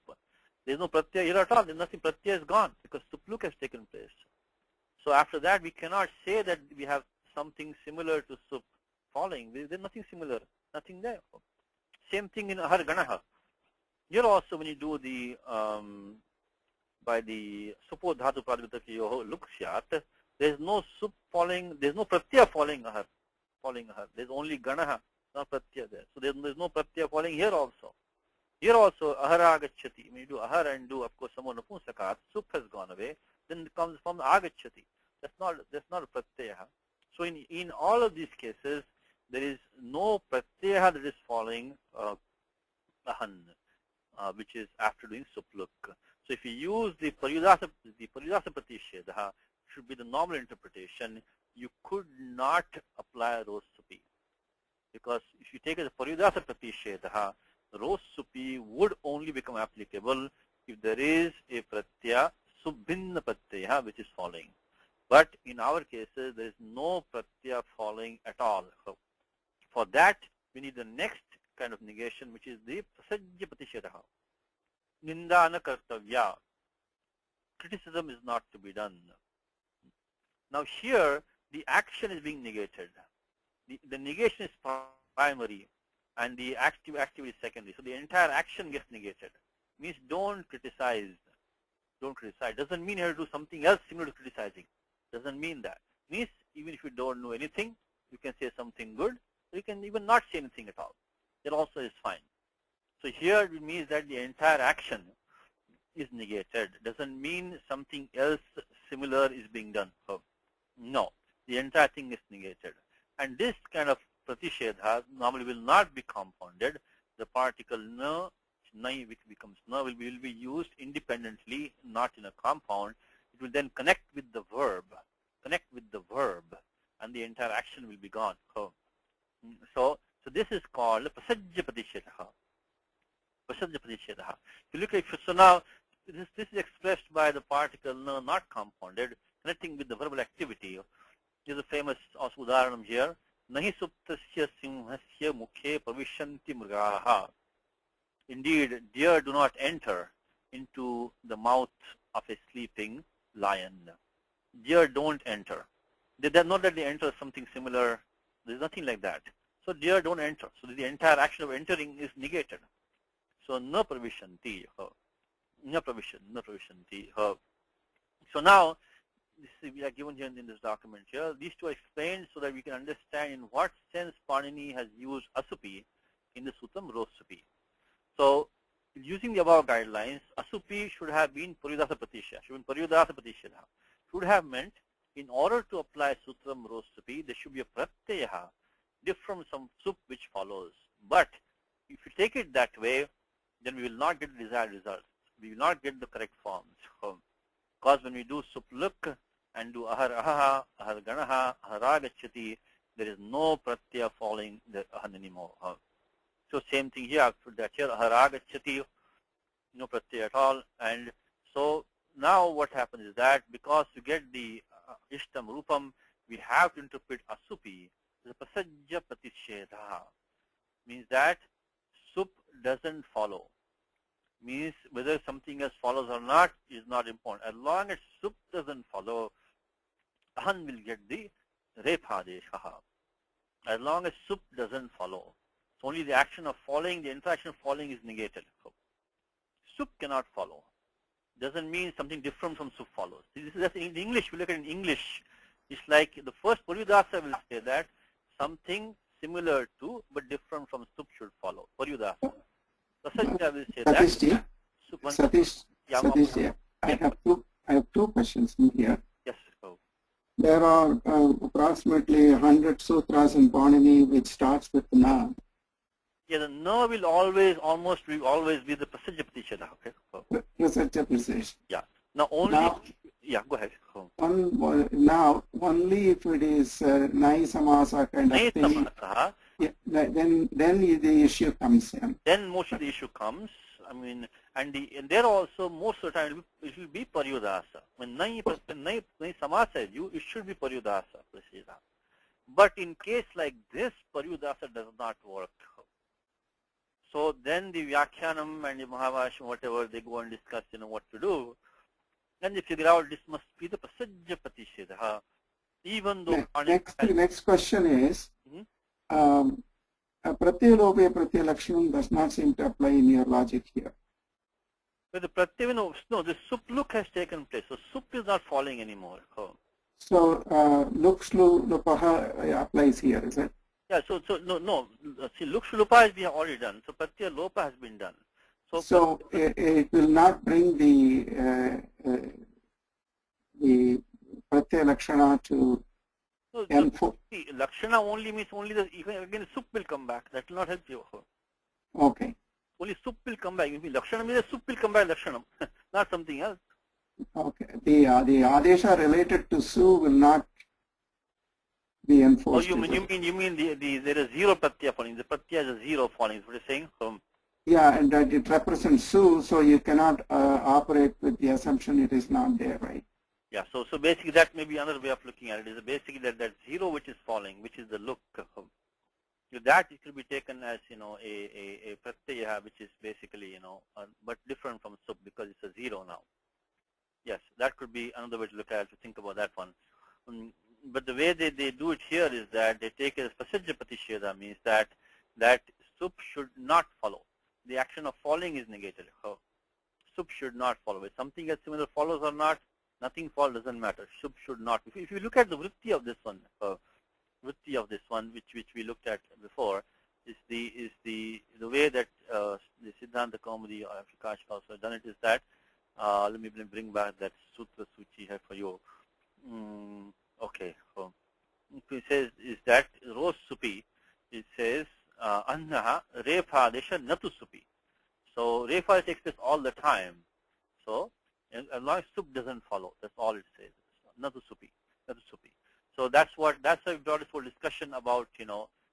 There is no pratyaya here at all. There's nothing, pratyaya is gone because sup look has taken place. So after that we cannot say that we have something similar to sup falling. There's nothing similar, nothing there. Same thing in har ganaha. Here also when you do the by the supo dhatu pradipataki yoho look syat, There is no sup falling, there is no pratyaya falling ahar. There is only ganaha, not pratyaya there. So there is no pratyaya falling here also. Here also ahara agacchati. When you do ahar and do, of course, samo napunsakat, sup has gone away. Then it comes from agacchati. That's not a pratyaya. So in all of these cases, there is no pratyaya that is following ahan, which is after doing supluk. So if you use the paryudasa pratishedha, should be the normal interpretation. You could not apply ros supi, because if you take it as paryudasa pratishedha, ros supi would only become applicable if there is a pratyaya subhinna pratyaya which is following. But in our cases, there is no pratyaya following at all. So for that, we need the next kind of negation, which is the prasajya pratishedha. Nindana kartavya. Criticism is not to be done. Now here, the action is being negated. The negation is primary, and the activity is secondary. So the entire action gets negated. Means don't criticize. Don't criticize. Doesn't mean you have to do something else similar to criticizing. Doesn't mean that. Means even if you don't know anything, you can say something good. You can even not say anything at all. That also is fine. So here it means that the entire action is negated. Doesn't mean something else similar is being done. No, the entire thing is negated. And this kind of pratishedha normally will not be compounded. The particle na, which becomes na, will be used independently, not in a compound. It will then connect with the verb, and the entire action will be gone. So this is called prasajya pratishedha. If you look at, so now this is expressed by the particle na, not compounded, connecting with the verbal activity. There's a famous also udaharanam here. Nahi suptasya simhasya mukhe pravishyanti mrgaha. Indeed, deer do not enter into the mouth of a sleeping lion. Deer don't enter. They're not that they enter something similar. There's nothing like that. So deer don't enter. So the entire action of entering is negated. So na pravishyanti. Na pravishyanti. So now, we are given here in this document here. These two are explained so that we can understand in what sense Panini has used asupi in the sutram ros supi. So, using the above guidelines, asupi should have been paryudasa pratishedha. Should have meant in order to apply sutram ros supi, there should be a pratyaya different from sup which follows. But if you take it that way, then we will not get the desired results. We will not get the correct forms. Because when we do supluk and do ahar ahaha, ahar ganaha, ahara gacchati, there is no pratyaya following the ahan anymore. So same thing here, after that here, ahara gacchati, no pratyaya at all. And so now what happens is that because you get the ishtam rupam, we have to interpret asupi as a prasajya pratishedha. Means that sup doesn't follow. Means whether something else follows or not is not important. As long as sup doesn't follow, ahan will get the repha. As long as sup doesn't follow. So only the action of following, the interaction of following is negated. Sup cannot follow. Doesn't mean something different from sup follows. That's in English. We look at in English. It's like the first paryudasa will say that something similar to but different from sup should follow. Paryudasa. Prasajya will say that. Satish, I have two questions in here. Yes. There are approximately 100 sutras in Panini which starts with na. Yeah, the na will always be the prasajya pratishedha. Okay. Prasajya pratishedha. Yeah. Now only. Yeah, go ahead. Now only if it is nai samasa kind of thing. Samasa. Yeah, then the issue comes in. Then most of the issue comes. I mean, and there also most of the time it will be paryudasa. When nai samasa is you, it should be paryudasa. But in case like this, paryudasa does not work. So then the Vyakaranam and the Mahavasham, whatever, they go and discuss, what to do. And they figure out this must be the prasajya pratishedha. Even though... Next question is, pratyalope pratyalakshanam does not seem to apply in your logic here. But the pratyavino, no, the supluk has taken place. So sup is not falling anymore. So lukslu lupaha applies here, is it? Yeah, so no. See, lukshu lupa has been already done. So pratyaya lopa has been done. So it will not bring the pratyaya lakshana to N4. See, lakshana only means only the again sup will come back. That will not help you. Okay. Only sup will come back. If lakshana means sup will come back lakshanam, not something else. Okay. The adesha related to su will not be enforced. Oh, you mean there is zero pratyaya falling. The pratyaya is a zero falling. Is what you're saying? Yeah, and that it represents su, so you cannot operate with the assumption it is not there, right? Yeah. So basically that may be another way of looking at it. Is basically that zero which is falling, which is the look. That it will be taken as a pratyaya, which is basically but different from sup because it's a zero now. Yes, that could be another way to look at it, to think about that one. But the way they do it here is that they take it as pasajya pratisheda, means that sup should not follow. The action of falling is negated. Sup should not follow. If something else similar follows or not, nothing follows, doesn't matter. Sup should not. If you look at the vritti of this one, which we looked at before, is the way that the Siddhanta Kaumudi or Prakash also done it is that. Let me bring back that sutra suchi here for you. Okay. So it says is that ros supi. It says annaha refa desha natu supi. So refa takes place all the time. So as long as sup doesn't follow, that's all it says. Natu supi. So that's why we brought this whole discussion about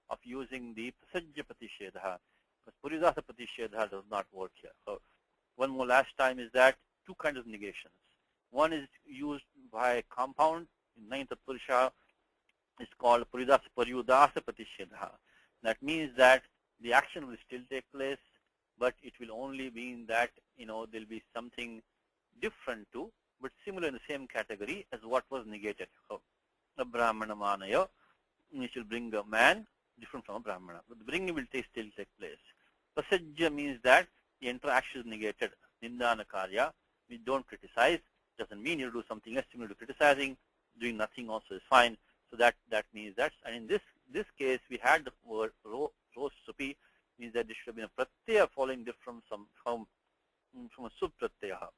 of using the pasajya pratishedha. Because puridasa pratishedha does not work here. So one more last time is that two kinds of negations. One is used by compound in ninth Purusha. It's called puridasa paryudasa pratishedha. That means that the action will still take place, but it will only mean that there'll be something different too, but similar in the same category as what was negated. So, a brahmana manaya, it will bring a man different from a brahmana, but the bringing will still take place. Pasajya means that the interaction is negated. Nindana karya, we don't criticize. Doesn't mean you do something else similar to criticizing. Doing nothing also is fine. So that means that. And in this case, we had the word ros supi, means that there should have been a pratyaya following different from a sup pratyaya.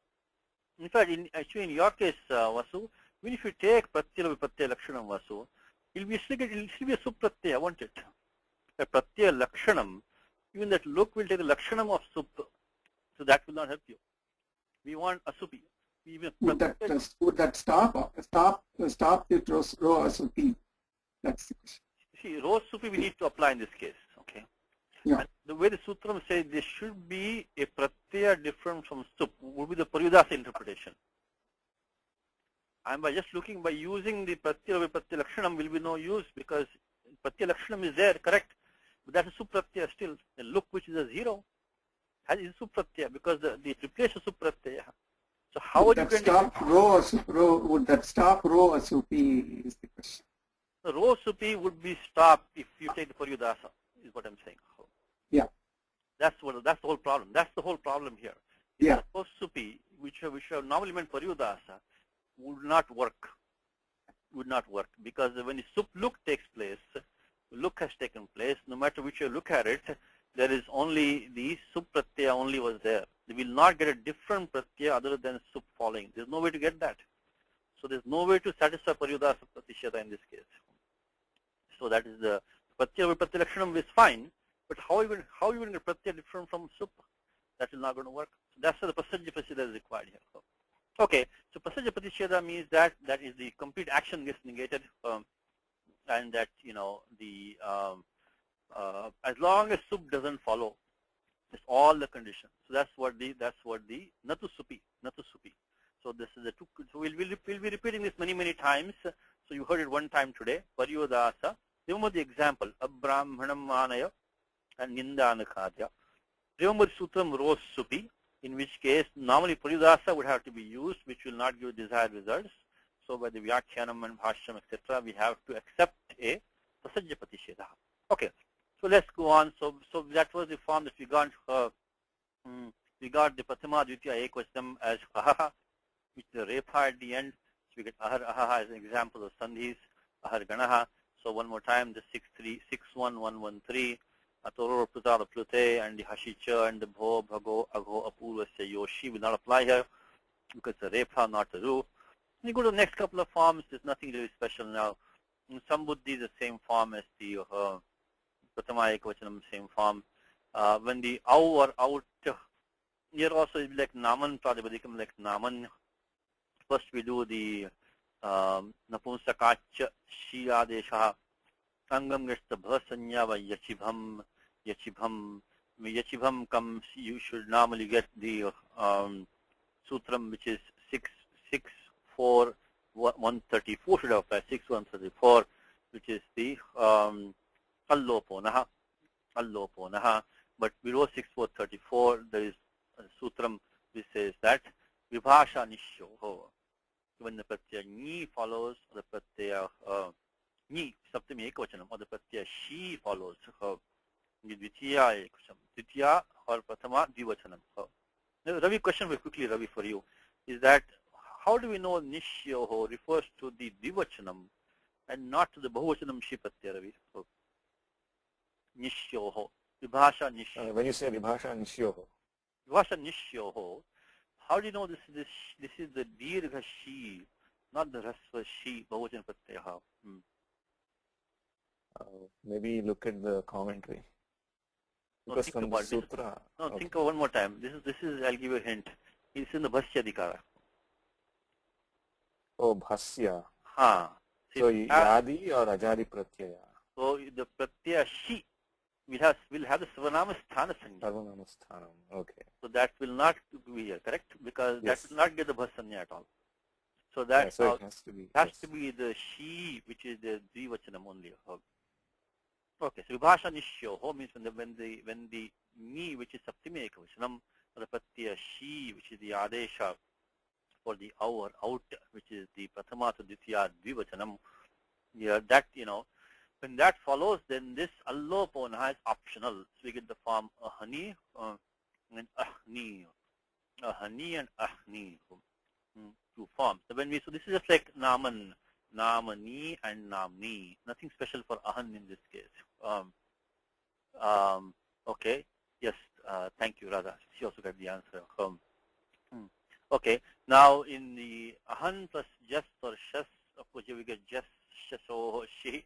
In fact, actually in your case, Vasu, even if you take pratyaya vipratyaya lakshanam, Vasu, it will still be a sup pratyaya, won't it? A pratyaya lakshanam, even that look will take the lakshanam of sup, so that will not help you. We want asupi. Would that stop the ro asupi? That's the question. See, ro supi we need to apply in this case. Okay. Yeah. And the way the sutram says there should be a pratyaya different from sup would be the paryudasa interpretation. And by using the pratyaya vipratyaya lakshanam will be no use because pratyaya lakshanam is there, correct? But that's a sup pratyaya still. The look which is a zero is sup pratyaya because it replaces sup pratyaya. So how would are you that stop ro? Would that stop ro asupi? Is the question. The ro supi would be stopped if you take the paryudasa. Is what I'm saying. Yeah. That's the whole problem. That's the whole problem here. Yeah. The ro supi, which have normally meant paryudasa, would not work. Because when the sup look takes place, look has taken place. No matter which you look at it, there is only the sup pratyaya only was there. They will not get a different pratyaya other than sup falling. There's no way to get that. So there's no way to satisfy paryudasa pratisheda in this case. So that is the pratyaya vipratyaya lakshanam is fine, but how you going to get pratyaya different from sup? That is not going to work. So that's why the pasajya pratisheda is required here. Okay, so pasajya pratisheda means that is the complete action gets negated, and that as long as sup doesn't follow, it's all the conditions. So that's what the natu supi. So this is the two. So we'll be repeating this many times. So you heard it one time today. Paryodasa. Remember the example. Abrahmanam manaya and nindana karya. Remember sutram ros supi. In which case normally paryodasa would have to be used, which will not give desired results. So by the Vyakaranam and Bhashyam, etc., we have to accept a pasajya pratishedha. Okay. So let's go on. So that was the form that we got. We got the Prathama Dvitiya Ekvachanam as Kaha, which is the repa at the end. we get ahar ahaha as an example of sandhis, ahar ganaha. So one more time, the 61113, atoror plutara plute, and the hashicha and the bho, bhago, agho, apurvasya, yoshi will not apply here because it's a repha, not a ru. You go to the next couple of forms, there's nothing really special now. In sambuddhi, the same form as the pratama ekvachanam, same form. When the au or out, here also it's like naman pradipadikam, like naman. First we do the napunsakacha shiyadesha. Angam gets the bhasanya by yachibham, yachibham. Yachibham comes, you should normally get the sutram, which is 64134 should apply, 6134, which is the alloponaha, alloponaha. But below 6434, there is a sutram which says that vibhasha nishyoho. When the pratyaya ni follows, the pratyaya ni, saptami ekvachanam, or the pratyaya she follows, dvitiya ekvachanam, dvitiya or pratama dvivachanam. Ravi, question very quickly, Ravi, for you, is that how do we know nishyoho refers to the dvivachanam and not to the bahuvachanam shi pratyaya, Ravi? Nishyoho, vibhasha nishyoho. When you say vibhasha nishyoho. Vibhasha nishyoho, how do you know this is the dirgha shi, not the rasva shi, bahuvachan pratyaya? Maybe look at the commentary. Because no, from the sutra. No, okay. Think of one more time. This is. I'll give you a hint. It's in the bhasya adhikara. Oh, bhasya. Ha. So yadi or ajadi pratyaya. So the pratyaya shi will have the sarvanama sthana sanya. Sarvanama sthanam. Okay. So that will not be here, correct? Because yes. that will not get the bhasanya at all. So that so it has to be. To be the she, which is the dvivachanam only. Okay, so vibhasha nishyoho means when the ni, which is saptimi ekavachanam, or the pratyaya she, which is the adesha for the hour out, which is the pratama to dvitiya dvivachanam. Yeah, that when that follows, then this allopona is optional. So we get the form ahani and ahni, ahani and ahni, two forms. So this is just like naman. Namani and namni. Nothing special for ahan in this case. Okay. Yes. Thank you, Radha. She also got the answer. Okay. Now in the ahan plus jas or shas, of course we get jas, shaso, shi.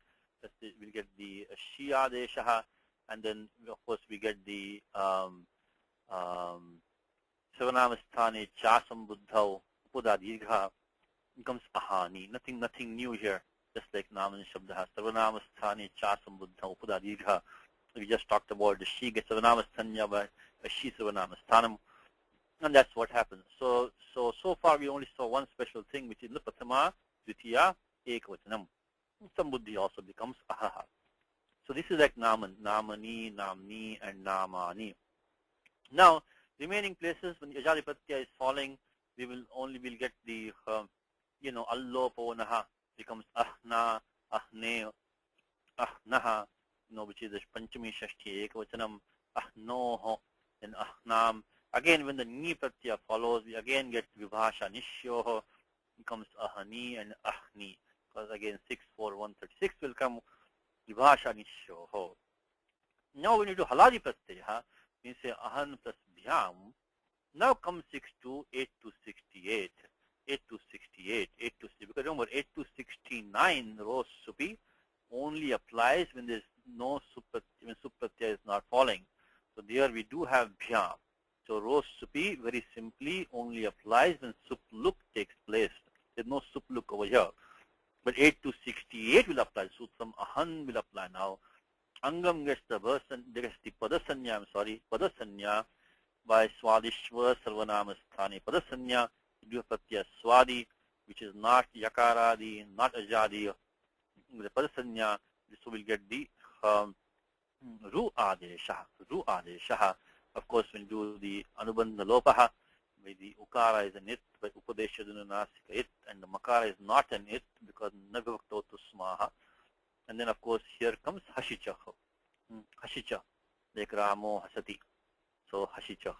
We'll get the shi adeshaha, and then of course we get the savanamastane chasam buddhau upadadhigha. Comes ahani. Nothing new here. Just like naman shabdaha. Sarvanamasthani chasam buddha upadadhigha. We just talked about the she gets sarvanamasthanya by a she sarvanamasthanam. And that's what happens. So far we only saw one special thing, which is the pratama, dvitiya, ekvachanam. Sambuddhi also becomes ahaha. So this is like naman, namani, namni, and namani. Now, remaining places when ajadi pratyaya is falling, we'll get the alloponaha becomes ahna, ahne, ahnaha, which is the panchami shashti ekvachanam, ahnoho, and ahnam. Again, when the ni pratyaya follows, we again get vibhasha nishyoho, becomes ahani and ahni. Because again, 64136 will come vibhasha nishyoho. Now when you do haladi pratyaya, we say ahan plus bhyam. Now comes 62, 8 to 68. 8 to 68, 8 to 60. Because remember, 8 to 69, ro supi, only applies when there's no when supratyaya is not falling. So there we do have bhyam. So ro supi very simply only applies when supluk takes place. There's no supluk over here. But 8 to 68 will apply. Sutram ahan will apply now. Angam gets the padasanya, padasanya by swadishva sarvanamasthani padasanya. Do pratyaya swadi, which is not yakaradi, not ajadi, the padasanya. So we'll get the ru adesha. Of course, when you do the anubandha lopaha, where the ukara is an it, but upadesha dunanasika it, and the makara is not an it because navivaktotu smaha. And then of course here comes hashicha. Hashicha, like ramo hasati. So hashicha.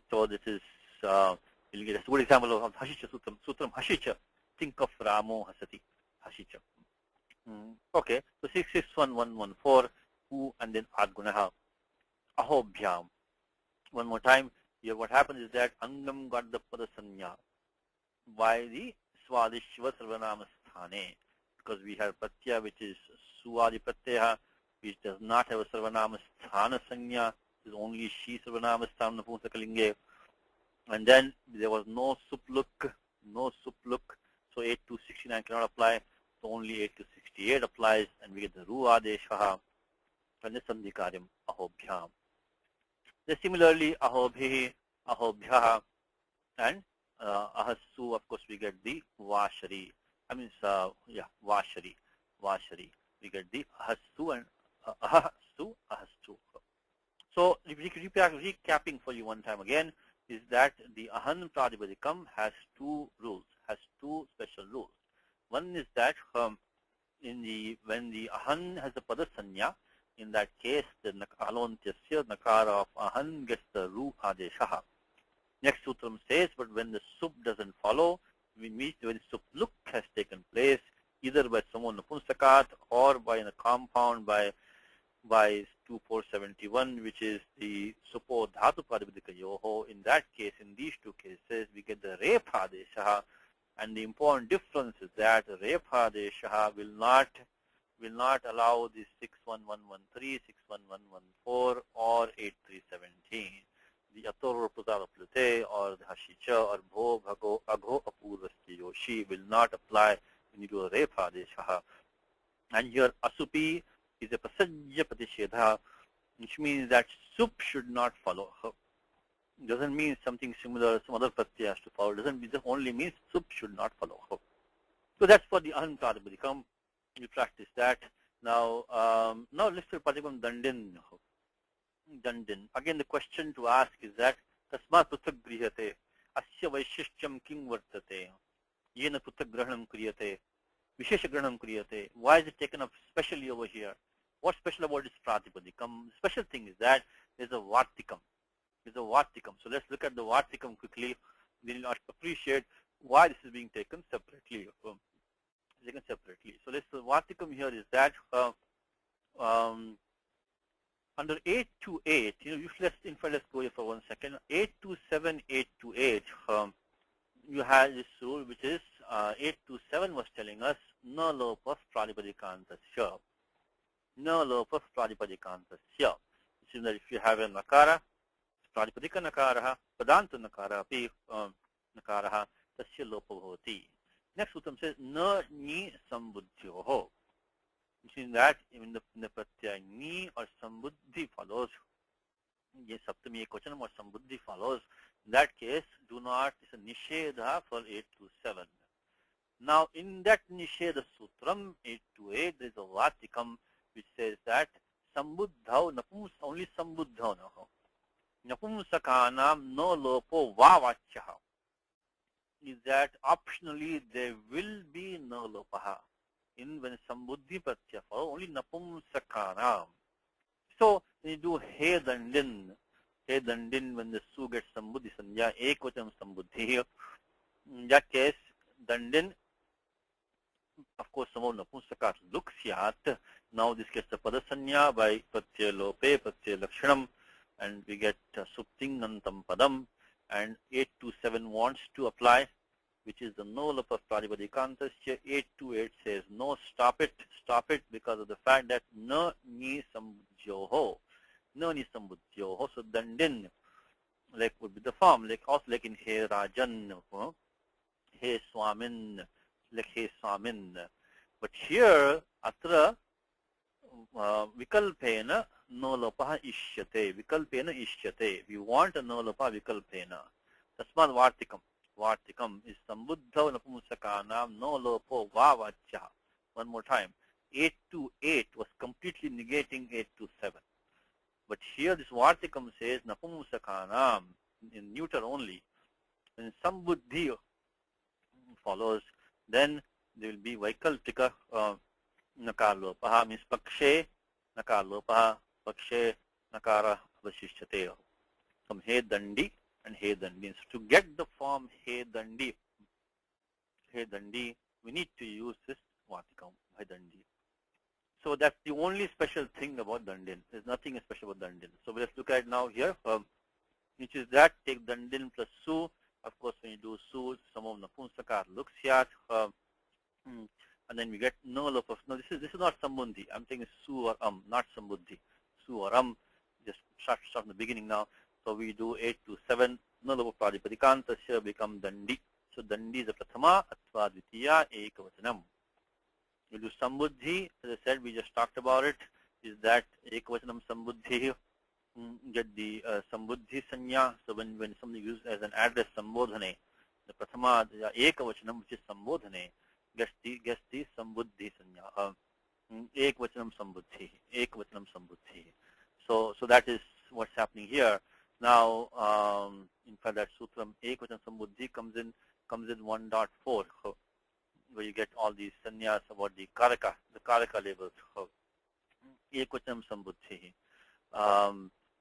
So this is we'll get a good example of hashicha sutram. Sutram hashicha. think of Ramo hasati, hashicha. Okay, so 661114, who and then adgunaha, ahobhyam. One more time, here what happens is that angam got the padasanya by the swadishva sarvanama sthane, because we have pratyaya which is suadi pratyaya, which does not have a sarvanama sthana sanya, is only she sarvanama sthana napumsakalinge, and then there was no supluk, so 8 to 69 cannot apply, so only 8 to 68 applies, and we get the ru adeshaha and the sandhikaryam ahobhyam. Then similarly ahobhi, ahobhyaha, and ahasu, of course we get the vashari. Vashari. We get the ahasu and ahastu. So recapping for you one time again is that the ahan pradipadikam has two rules, has two special rules. One is that when the ahan has a padasanya, in that case the alontyasya nakara of ahan gets the ru adeshaha. Next sutram says, but when the sup doesn't follow, we meet when supluk has taken place, either by someone napunsakat or by a compound by 2471, which is the supo dhatu pradipadika yoho. In that case, in these two cases, we get the repha, and the important difference is that repha will not allow the 61113, 61114, or 8317. The ator putara plute or the hashicha or bho bhago agho apurvasti yoshi will not apply when you do a repha deshaha. And here asupi is a pasajya patishedha, which means that sup should not follow her. Doesn't mean something similar, some other pratyaya has to follow. Doesn't mean, just only means sup should not follow her. So that's for the ahan pradipadikam. You practice that. Now let's do Padikam Dandin. Again, the question to ask is that Tasmat Pruthak Grihate, Asya Vaishishtyam King Vartate, Yena Pruthak Grahanam Kriyate, Vishesha Grahanam Kriyate. Why is it taken up specially over here? What's special about this Pratipadikam? The special thing is that there's a Vartikam. So let's look at the Vartikam quickly. Then you'll appreciate why this is being taken separately. So the Vartikam here is that under 828, let's go here for 1 second. 827, 828, you have this rule which is 827 was telling us no lopas pradipadikantасya. No lopas pradipadikantасya. It means that if you have a nakara, pradipadika nakara, padanta nakara, api nakara, tasya lopa bhavati. Next sutram says na ni sambuddhyoho. Which means that in the pratyaya ni or sambuddhi follows, yes, saptami ekvachanam or sambuddhi follows. In that case, do not, it's a nishedha for 827. Now, in that nishedha sutram 828, there is a vatikam which says that sambuddhav, only sambuddhav naho. Napumsakanam no lopo vavachyaha. Is that optionally there will be no lopaha. When sambuddhi pratyaya follow, only napumsakanam. So when you do he dandin, when the su gets sambuddhi sanya, ekvachanam sambuddhi, in that case, dandin, of course, somehow napumsakat looks yat. Now this gets a padasanya by pratyaya lope, pratyaya lakshanam, and we get supting antam padam, and 827 wants to apply, which is the no lopa pradipadikantасya. 828 says no, stop it, because of the fact that na ni sambuddhyoho. So dandin, like would be the form, also like in he rajan, he swamin, like he swamin. But here, atra vikalpena no lopaha ishyate. We want a no lopa vikalpena. Tasmad Vartikam is sambuddha napumsakanam no lopo vavachya. One more time. 828 was completely negating 827. But here this Vartikam says napumsakanam in neuter only. When sambuddhi follows, then there will be vaikalpika nakar lopaha, means pakshe nakar lopaha, pakshe nakara vashishyate. From he dandi and he dandi. So to get the form he dandi He Dandi, we need to use this Vatikam, Bhai Dandi. So that's the only special thing about Dandin. There's nothing special about Dandin. So let's look at it now here, which is that take Dandin plus Su. Of course, when you do Su, some of Napunsakar looks yat, and then we get no loop of, no, this is not Sambuddhi. I'm saying Su or not Sambuddhi. Su or just start from the beginning now. So we do 8 to 7, no loop of Pradipadikanta become Dandi. So Dandi is a Prathama, Atva Dvitiya, Ekavachanam. We do Sambuddhi, as I said, we just talked about it, is that Ekavachanam Sambuddhi, get the Sambuddhi Sanya. So when somebody uses as an address Sambodhane, the Prathama, the Ekavachanam, which is Sambodhane, gets the Sambuddhi Sanya. Ekavachanam Sambuddhi, Ekavachanam Sambuddhi. So that is what's happening here. Now, in fact, that Sutram Ekavachanam Sambuddhi comes in 1.4, where you get all these sanyas about the Karaka labels. Ekavachanam Sambuddhi.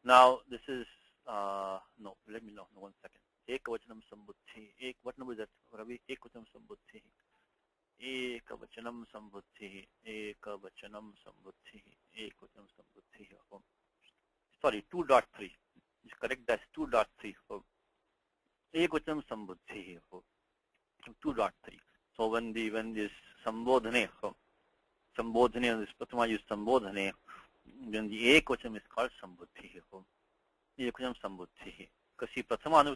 Now, this is, no, let me know, 1 second. Ekavachanam Sambuddhi. What number is that, Ravi? Ekavachanam Sambuddhi. Ekavachanam Sambuddhi. Ekavachanam Sambuddhi. Ekavachanam Sambuddhi. Sorry, 2.3. Is correct, that's 2.3. Ekavachanam Sambuddhi. 2.3. So when this Sambodhane, this Prathama is Sambodhane, then the Ekavachanam is called Sambuddhi. Ekavachanam Sambuddhi. Because see, Prathama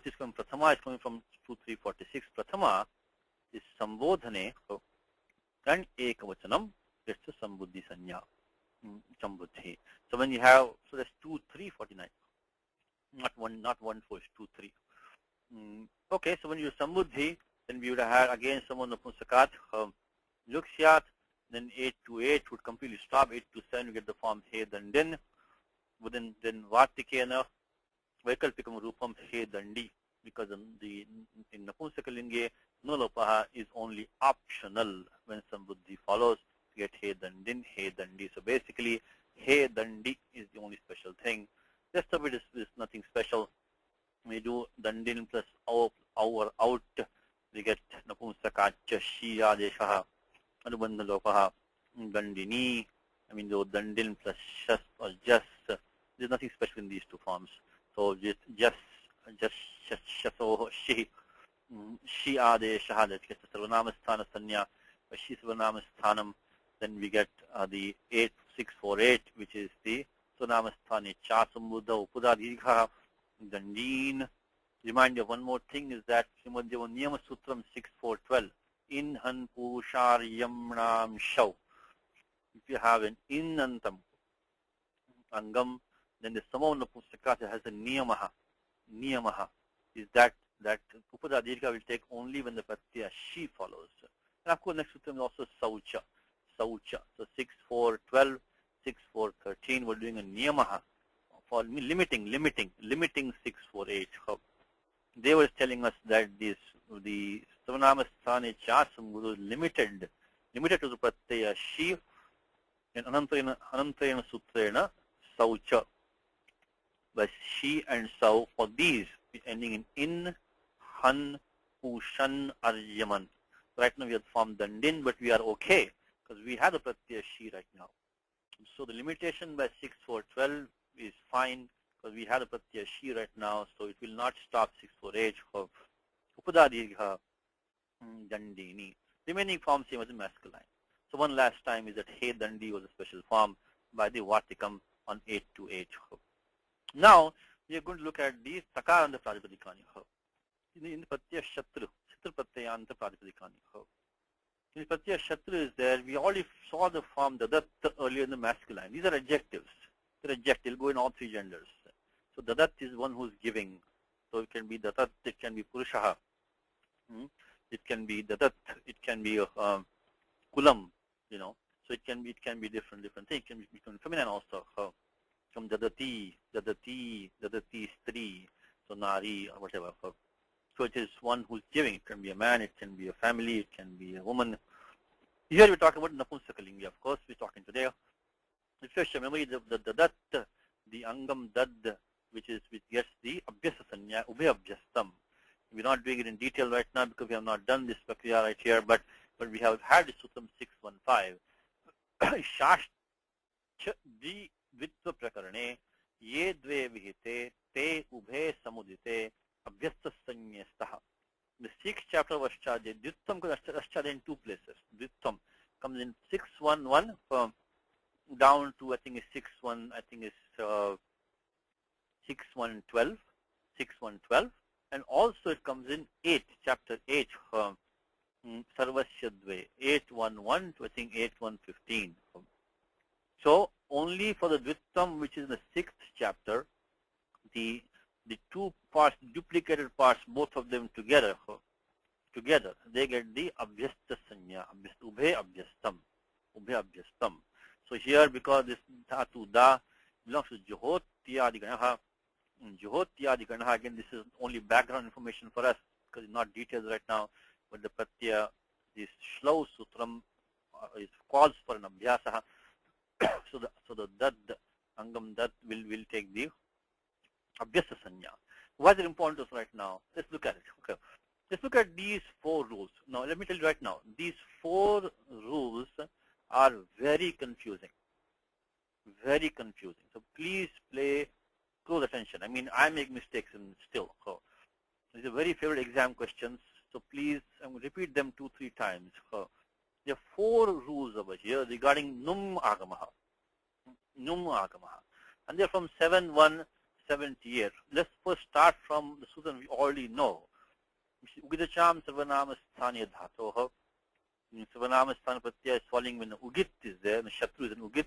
is coming from 2346. Prathama is Sambodhane, and Ekavachanam is the Sambuddhi Sanya. Sambuddhi. So when you have, so that's 2349. Not 1.4, it's 2.3. Okay, so when you Sambuddhi, then we would have had again someone Napunsakat, Luksyat, then 8 to 8 would completely stop, 8 to 7 you get the form He Dandin, then Vartikena, Vaikalpikam Rupam He Dandi, because in Napunsakalinge, no lopaha is only optional when Sambuddhi follows to get He Dandin, He Dandi. So basically, He Dandi is the only special thing. Rest of it is nothing special. We do Dandin plus our out. We get Napunsakacha, Shia, Deshaha, Anubandha Lopaha, Dandini. I mean, though Dandin plus Shas or Jas, there's nothing special in these two forms. So just Shaso, Shi, Shia, Deshaha, that gets the Sarvanamastana Sanya, Shi Sarvanamasthanam. Then we get the 8648, which is the Sarvanamastani Cha Sambuddha Upada Dirgha Dandin. Remind you of one more thing is that Srimadeva Niyama Sutram 6412, in han pushar yamnam shaw. If you have an innantam angam, then the samavana pustakata has a niyamaha. Niyamaha is that upada dirgha will take only when the pratyaya she follows. And of course next sutram is also saucha. Saucha. So 6412, 6413, we're doing a niyamaha for limiting 648. They were telling us that the Savanamastani Chasam was limited to the Pratyaya Shi and Anantrayana Sutrena Saucha. But Shi and Sau for these ending in Han, Pushan, Aryaman. Right now we have formed Dandin, but we are okay because we have the Pratyaya Shi right now. So the limitation by 6412 is fine because we have a Pratyaya Shi right now, so it will not stop 648 of Upada Dirgha Dandini. Remaining forms same as the masculine. So one last time is that He Dandi was a special form by the Vatikam on 8 to 8. Now we are going to look at the Takaranta Pradipadikani. In the Pratyaya Shatru Pratyayanta Pradipadikani. In the Pratyaya Shatru is there, we already saw the form Dadat earlier in the masculine. These are adjectives. They're adjectives, go in all three genders. So Dadat is one who's giving. So it can be Dadat, it can be Purushaha. It can be Dadat, it can be Kulam, So it can be different things. It can be feminine also. From Dadati, Stri, so Nari or whatever. So it is one who's giving. It can be a man, it can be a family, it can be a woman. Here we're talking about Napunsakalinga, of course, we're talking today. Refresh your memory, the Dadat, the Angam Dad, which gets the Abhyasa Sanya, Ubhay Abhyastam, We're not doing it in detail right now because we have not done this prakriya right here, but we have had the Sutram 615. Shasht Dvitva Prakarane Ye Dve Vihite Te Ubhe Samudite Abhyasta Sanyestaha. The 6th chapter was charged. Dvitvam was charged in 2 places. Dvitvam comes in 611 from down to I think is 61. I think is 6112, 6112, and also it comes in 8, chapter 8, Sarvasya Dve, 811 to I think 8115. So only for the Dvittam, which is the 6th chapter, the 2 parts, duplicated parts, both of them together, they get the Abhyasta Sanya, Ubhe Abhyastam, Ubhe Abhyastam. So here, because this Dhatu Da belongs to Juhotyadi Ganaha, again, this is only background information for us because it's not details right now, but the Pratyaya, this Shlau Sutram is calls for an Abhyasa. So the Dad, Angam Dad will take the Abhyasa Sanya. Why is it important to us right now? Let's look at it. Okay. Let's look at these 4 rules. Now, let me tell you right now, these 4 rules are very confusing. Very confusing. So please pay close attention. I mean, I make mistakes in still. So these are very favorite exam questions. So please, I'm going to repeat them 2-3 times. So there are 4 rules over here regarding Num Agamaha. Num Agamaha. And they're from 7178. Let's first start from the Sutra we already know. Ugidacham Sarvanama Sthaniya Dhatoha. Sarvanama Sthana Pratyaya is falling when the Ugit is there, the Shatru is an Ugit.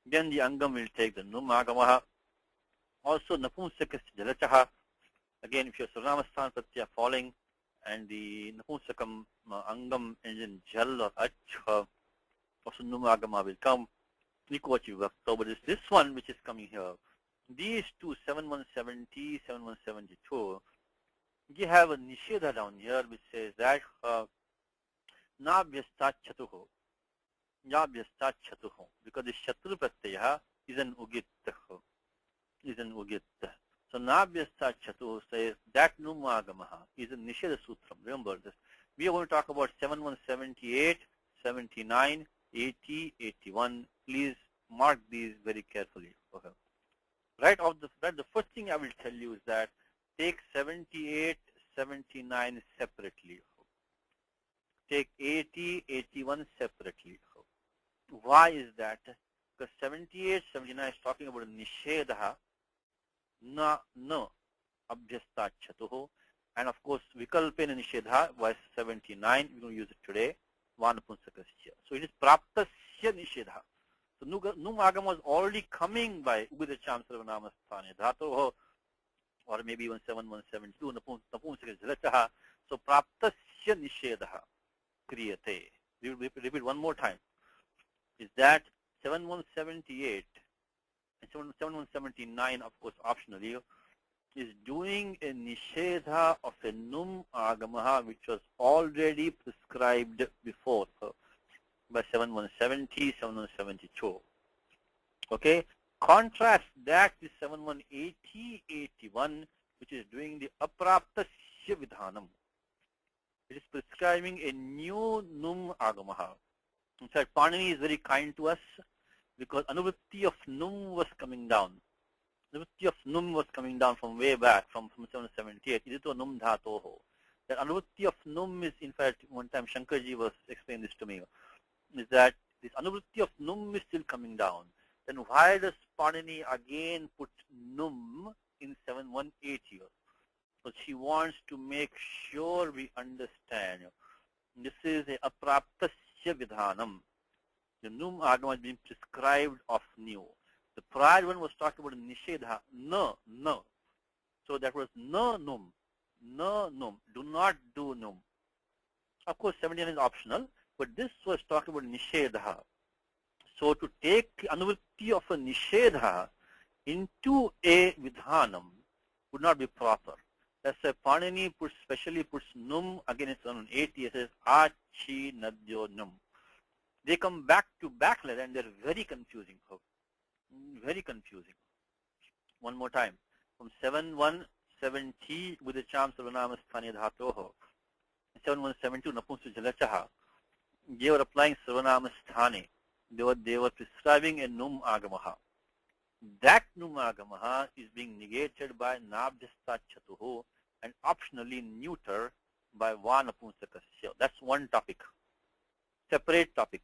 Then the Angam will take the Num Agamaha. Also Napumsaka Jalachaha. Again, if your Sarvanama Sthana Pratyaya falling and the Napumsakam Angam ends in Jal or Ach, also Num Agama will come. So, but it's this one which is coming here. These two, 7170, 7172, you have a Nisheda down here which says that Na Vyasta Chatuho. Ya Vyasta Chatuho. Because the Shatru Pratyaya is an Ugit. So Na Vyasta Chatuho says that Numagamaha is a Nisheda Sutram. Remember this. We are going to talk about 7178, 79, 80, 81. Please mark these very carefully. Okay. Right off the first thing I will tell you is that take 78, 79 separately. Take 80, 81 separately. Why is that? Because 78, 79 is talking about Nishedha, na abhyasta chatuho. And of course, Vikalpena Nishedha was 79. We're going to use it today. Vanapunsakasya. So it is Praptasya Nishedha. So Num Agam was already coming by Ugidacham Sarvanama Sthane Dhatoho, or maybe even 7172, Napumsaka. So Praptasya Nishedha Kriyate. Repeat one more time. Is that 7178 and 7179, of course, optionally, is doing a Nishedha of a Num Agamaha which was already prescribed before by 7170, 7172. Okay? Contrast that with 7180, 81, which is doing the Apraptasya Vidhanam. It is prescribing a new Num Agamaha. In fact, Panini is very kind to us because Anuvritti of Num was coming down. Anuvritti of Num was coming down from way back, from 778. Idito Num Dhatoho. The Anuvritti of Num is, in fact, one time Shankarji was explaining this to me, is that this Anuvritti of Num is still coming down. Then why does Panini again put Num in 7180 here? So she wants to make sure we understand. This is a Apraptasya Vidhanam. The Num Agama is being prescribed of new. The prior one was talking about Nishedha, no. So that was no Num, do not do Num. Of course, 79 is optional, but this was talking about Nishedha. So to take Anuvritti of a Nishedha into a Vidhanam would not be proper. That's why Panini specially puts Num, again it's on 80, it says Achi Nadyo Num. They come back to back letter and they're very confusing. Very confusing. One more time. From 71, 7170 with the charm Sarvanama Sthani Dhatoho. 7172 Napunsa Jalachaha. They were applying Sarvanama Sthani. They were prescribing a Num Agamaha. That Num Agamaha is being negated by Nabhyasta Chatuho and optionally neuter by Vanapunsakasya. That's one topic. Separate topic.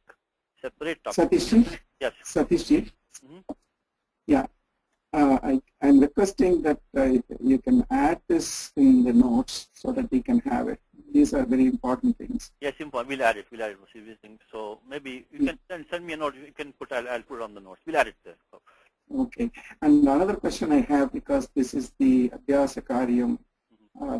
Satishji? Yes. Satishji? Yeah. I'm requesting that you can add this in the notes so that we can have it. These are very important things. Yes, important. We'll add it. So maybe you can send me a note. You can put. I'll put it on the notes. We'll add it there. Okay. And another question I have, because this is the Abhyasa Karyam,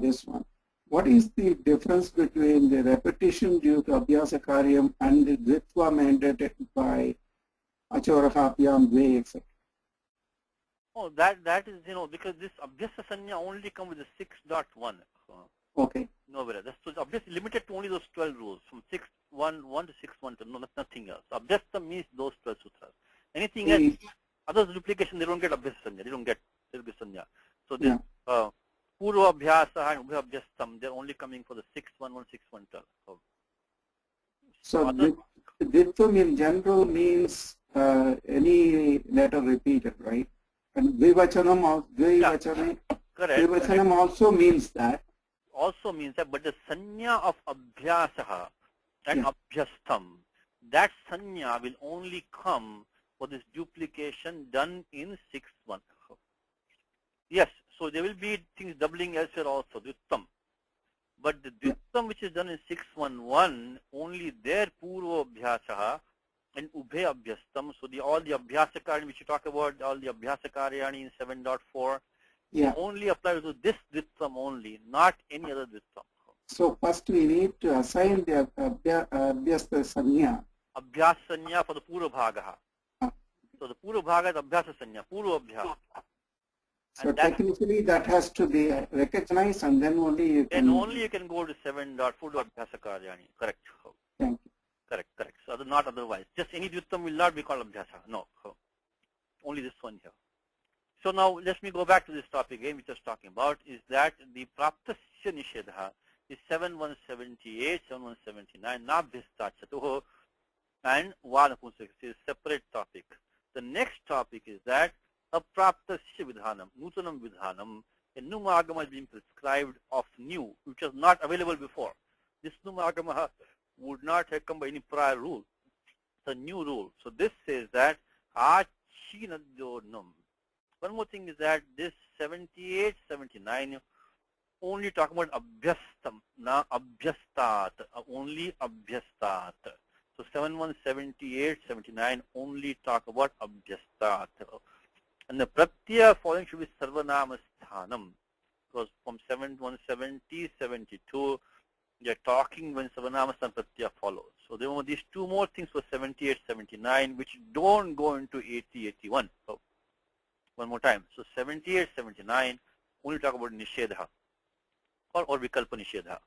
this one. What is the difference between the repetition due to Abhyasa Karyam and the Dvitva mandated by Achoraha, Apyam, Dve, etc.? Oh, that is, because this Abhyasa Sanya only come with the 6.1. Okay. No, that's so Abhyasa limited to only those 12 rules from 6.1 to 6.1. No, that's nothing else. Abhyasa means those 12 sutras. Anything else, others duplication, they don't get Abhyasa Sanya. They don't get Dirgha Sanya. So this Purva Abhyasa and Ubha Abhyastam, they're only coming for the 6.1, 6.1. So Dvitvam in general means any letter repeated, right? And Dvivachanam also means that. Also means that, but the sanya of Abhyasaha and Abhyastam, that sanya will only come for this duplication done in 6.1. Yes, so there will be things doubling elsewhere also, Dvittam. But the Dvittam which is done in 6.1, only there Purva Abhyasaha and Ubhe Abhyastam. So all the Abhyasakarani which you talk about, all the Abhyasakaryani in 7.4, only apply to this Dvittam only, not any other Dvittam. So first we need to assign the Abhyasa Sanya. Abhyasa Sanya for the Purva Bhagaha. So the Purva Bhaga is Abhyasa Sanya, Purva Abhyasa. So technically that has to be recognized, and then only you can... Then only you can go to 7.4 to Abhyasakaryani. Correct. Thank you. Correct. So not otherwise. Just any Dvittam will not be called Abhyasa. No. Only this one here. So now let me go back to this topic again, which I was talking about, is that the Praptasya Nishedha is 7178, 7179, Nabhyasta Chatuho, and Vanapunsaka is separate topic. The next topic is that Apraptasya Vidhanam, Nutanam Vidhanam, a Numagama is being prescribed of new, which was not available before. This Numagama would not have come by any prior rule. It's a new rule. So this says that Achinadonam. One more thing is that this 78, 79 only talk about Abhyastam, na Abhyastat, only Abhyastat. So 71, 78, 79 only talk about Abhyastat. And the Pratyaya following should be Sarvanama Sthanam. Because from 7170, 72, they're talking when Sarvanama Sthan Pratyaya follows. So there were these two more things for 78, 79, which don't go into 80, 81. So one more time. So 78, 79 only talk about Nishedha or Vikalpa Nishedha.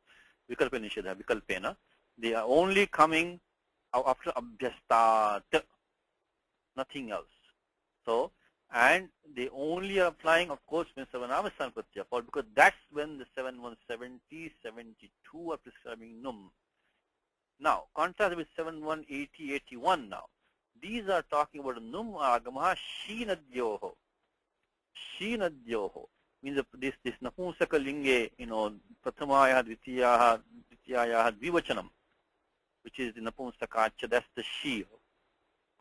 Vikalpa Nishedha, Vikalpena. They are only coming after Abhyastat, nothing else. So, and they only are applying, of course, when Sarvanama Sthan Pratyaya falls, because that's when the 7170, 72 are prescribing Num. Now, contrast with 7180, 81 now. These are talking about Num Agamaha Shinadyoho. Shinadyoho means this Napumsaka Linge, Prathamaya, Dvitiyaha, Dvivachanam, which is the Napumsakacha, that's the Shi.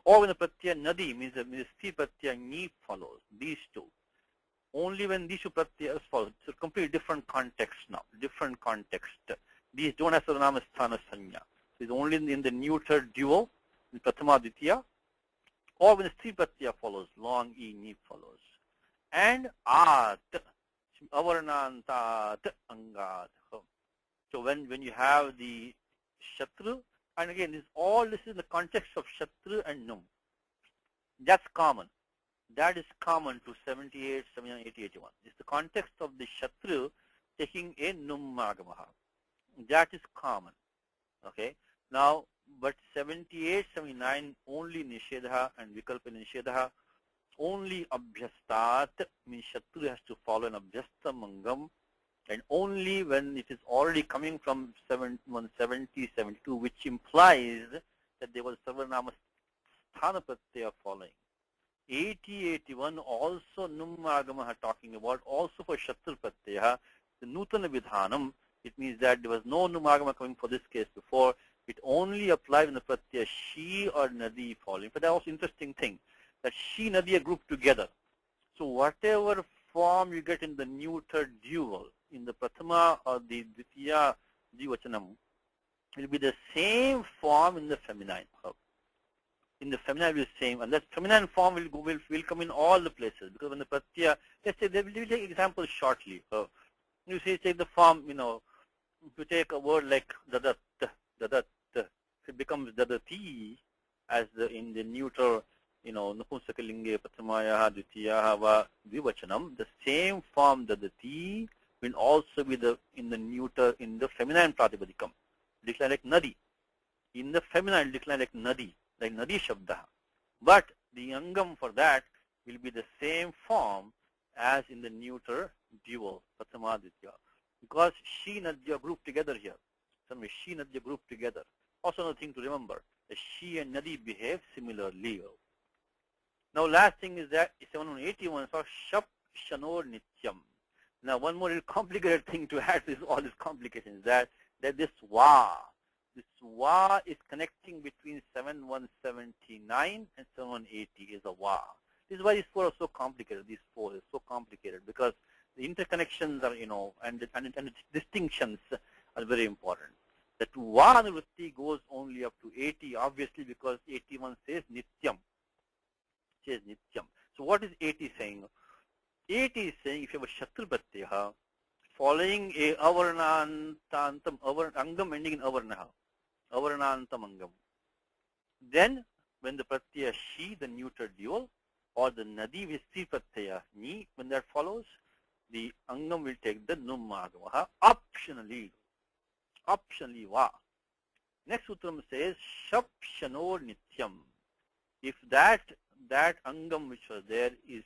Or when the Pratyaya Nadi means the Sti Pratyaya Ni follows, these two. Only when these two Pratyayas follow. It's a completely different context now, different context. These don't have Sarvanama Sthana Sanya. So it's only in the neuter duo, in Prathama Dvitiya, or when the Sti Pratyaya follows, long E Ni follows. And At, Avarnantat Angat. So when you have the Shatru, and again, this is in the context of Shatru and Num. That's common. That is common to 78, 79, 80, 81. It's the context of the Shatru taking a Num Agamaha. That is common. Okay. Now, but 78, 79 only Nishedha and Vikalpa Nishedha. only abhyastat means Shatru has to follow an abhyastam angam, and only when it is already coming from 170, 72, which implies that there was Sarvanama Sthana Pratyaya following. 80, 81 also Num Agama talking about, also for Shatru Pratyaya, the Nutana Vidhanam. It means that there was no Num Agama coming for this case before. It only applied when the Pratyaya She or Nadi following. But that was interesting thing, that She Nadi are grouped together. So whatever form you get in the neuter dual, in the Prathama or the Dvitiya Dvivachanam, will be the same form in the feminine. In the feminine will be the same, and that feminine form will come in all the places, because when the Pratyaya, let's say, we'll take examples shortly. You say, take the form, if you take a word like dadat, it becomes dadati as in the neuter, Napunsakalinge, Prathamayaha, Dvitiyaha, va Dvivachanam, the same form dadati will also be in the neuter, in the feminine Pratipadikam. Decline like Nadi. In the feminine, decline like Nadi Shabda. But the Angam for that will be the same form as in the neuter dual, Prathama Dvitiya. Because She Nadya grouped together here. Some She Nadya grouped together. Also another thing to remember, that She and Nadi behave similarly. Now last thing is that 781 saw Shap Shanor Nityam. Now one more complicated thing to add to all these complications, that this wa is connecting between 7179 and 7180 is a wa. This is why these four are so complicated. These four is so complicated because the interconnections are, and the distinctions are very important. That wa nivritti goes only up to 80, obviously, because 81 says nityam. So what is 80 saying? 80 is saying if you have a Shatru Pratyaya following a Avarnantantam, Angam ending in Avarnaha, Avarnantam Angam, then when the Pratyaya She, the neuter dual, or the Nadi with Sri Pratyaya Ni, when that follows, the Angam will take the Num Agamaha, optionally Va. Next sutram says Shap Shanor Nityam. If that Angam which was there is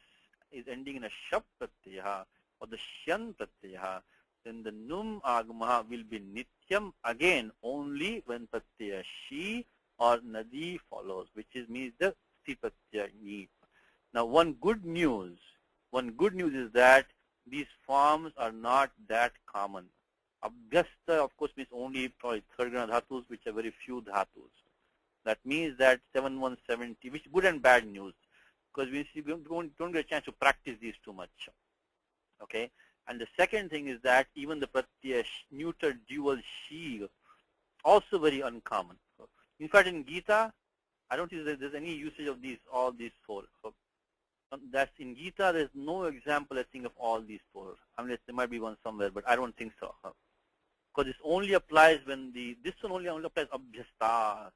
ending in a Shap Pratyaya or the Shan Pratyaya, then the Num Agamaha will be Nityam again only when Pratyaya She or Nadi follows, which means the Sri Pratyaya Ni. Now one good news is that these forms are not that common. Abhyasta, of course, means only probably third grana dhatus, which are very few dhatus. That means that 7170, which is good and bad news, because we don't get a chance to practice these too much. Okay, and the second thing is that even the Pratyaya neuter dual She also very uncommon. In fact, in Gita, I don't think there's any usage of all these four. That's in Gita. There's no example, I think, of all these four. Unless there might be one somewhere, but I don't think so. Because this only applies when this one only applies abhyastat,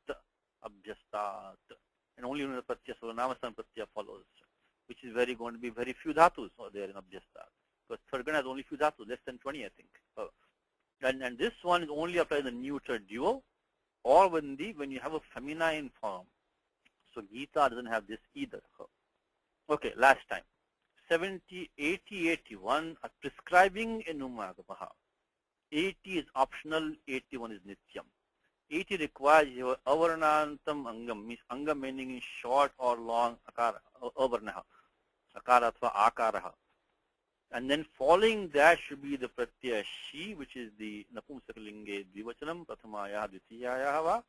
and only when the Pratyaya Sarvanamasan Pratyaya follows, which is going to be very few dhatus there in abhyastat. Because third grana has only few dhatus, less than 20, I think. And this one is only applied in the neuter dual, or when you have a feminine form. So Gita doesn't have this either. Okay, last time. 70, 80, 81 are prescribing a Numagamaha. 80 is optional, 81 is Nityam. 80 requires your Avarnantam Angam, means Angam meaning in short or long Akara, Avarnaha, Akara athva Akaraha. And then following that should be the Pratyaya She, which is the Napumsakalinge Dvivachanam, Prathamayaha, Dvitiyayaha,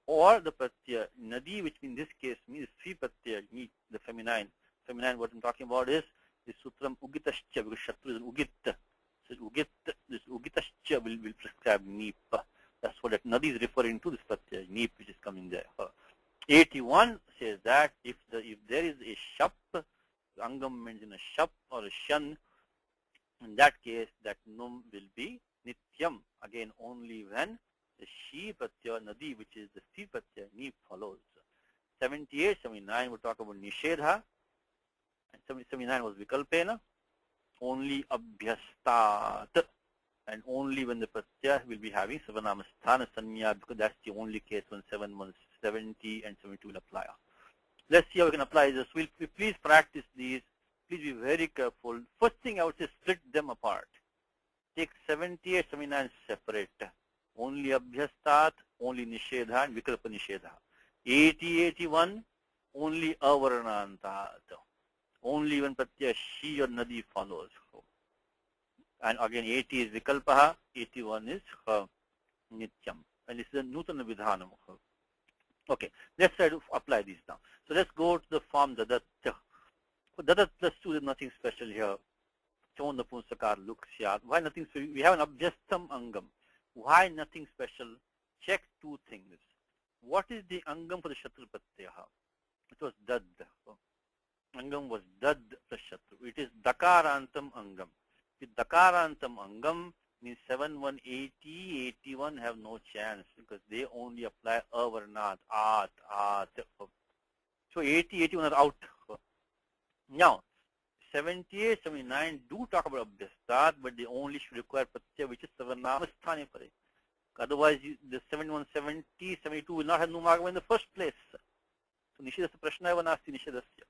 or the Pratyaya Nadi, which in this case means Sri Pratyaya Ni, the feminine. Feminine, what I'm talking about is the Sutram Ugitascha, because Shatru is Ugit. So this Ugitascha will prescribe Nip. That's what that Nadi is referring to, this Pratyaya Nip which is coming there. 81 says that if there is a Shap, Angam means in a Shap or a Shan, in that case that Num will be Nityam, again only when the She Pratyaya Nadi, which is the Sri Pratyaya Nip, follows. 78, 79 we'll talk about Nishedha, and 79 was Vikalpena, only Abhyastat, and only when the Pratyaya will be having Savanama Sthana Sanya, because that's the only case when 7170 and 72 will apply. let's see how we can apply this. We'll please practice these. Please be very careful. First thing I would say, split them apart. Take 78, 79 separate. Only abhyastat, only nishedha and vikalpa nishedha. 80, 81, only avarnantat. Only when pratyaya she or nadi follows. And again 80 is vikalpaha, 81 is nityam. And this is a nutana vidhanam. Okay, let's try to apply these now. So let's go to the form dadat. So dadat plus 2 is nothing special here. Chon napunsakar luksyat. Why nothing special? We have an abhyastam angam. Why nothing special? Check two things. What is the angam for the shatru pratyaha? It was dad. Angam was dad plus shatru. It is dakarantam angam. With dakarantam angam means 7, 1, 80, 81 have no chance because they only apply avarnat, at. So 80, 81 are out. Now, 78, 79 do talk about abhyastat, but they only should require pratyaya, which is savarnamasthane pare. Otherwise, the 71, 70, 72 will not have numagama in the first place. So nishedasya prashnaya nasti nishedasya.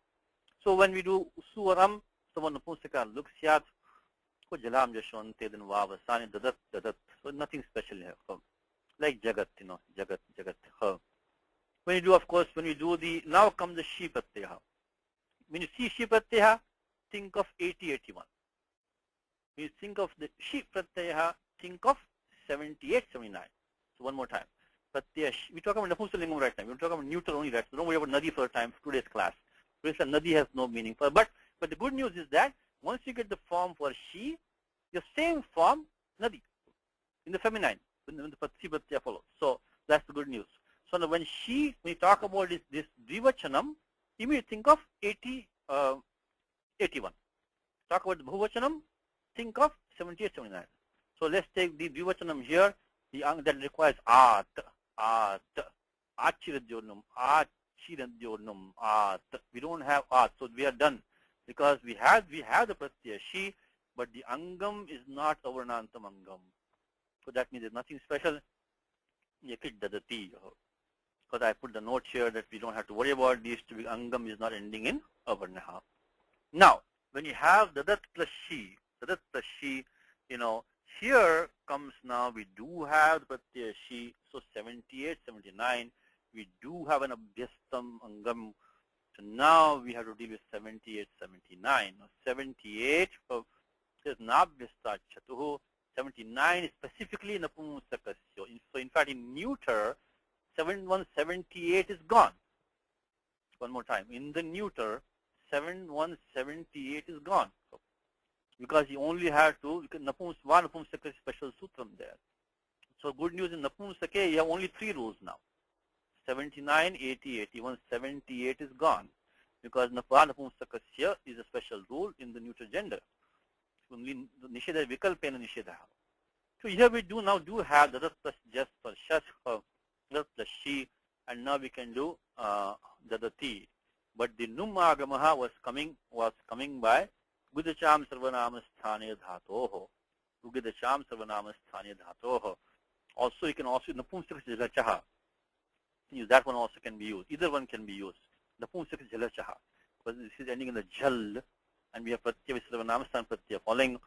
So when we do suvaram, someone napunsakar luksyat, ko jalam jashwante, then vavasani dadat, dadat. So nothing special here. Like jagat, jagat, jagat. When you do, of course, when you do the, now comes the shi pratyaha. When you see shi pratyaha, think of 80, 81. When you think of the shi pratyaha, think of 78, 79. So one more time. Pratyaya, we talk about napumsalingam right now. We talk about neutral only right. So don't worry about nadi for a time for today's class. Today's nadi has no meaning. But the good news is that once you get the form for she, your same form nadi in the feminine when the shi pratyaya follows. So that's the good news. So now when you talk about this dvivachanam, you may think of 80, 81. Talk about the bhuvachanam, think of 78, 79. So let's take the dvivachanam here, that requires at, achiradhyonam, at. We don't have at, so we are done because we have the pratyaya she, but the angam is not avarnantam angam. So that means there's nothing special. Yakit dadati. Because I put the note here that we don't have to worry about these to be angam is not ending in avarnaha. Now, when you have dadat plus she, here comes now we do have the pratyaya she, so 78, 79, we do have an abhyastam angam. So now we have to deal with 78, 79. Now 78 is nabhyastat chatuhu, 79 is specifically napumsakasya. So in fact in neuter, 7178 is gone. One more time. In the neuter, 7178 is gone. Because you only have to, napumsaka special sutram there. So good news in napumsake, you have only 3 rules now. 79, 80, 81, 78 is gone. Because napumsakasya is a special rule in the neuter gender. Only nishedha vikalpena nishedha. So here we do have dadat plus just for shas, dadat plus she, and now we can do dadati. But the num agamaha was coming by Gudacham sarvanamasthane dhatoho. Gudacham sarvanamasthane dhatoho. Also, you can also napumsaka jalachaha. That one also can be used. Either one can be used. Napumsaka jalachaha. Because this is ending in the jal, and we have pratyaya with sarvanamasthane pratyaya following.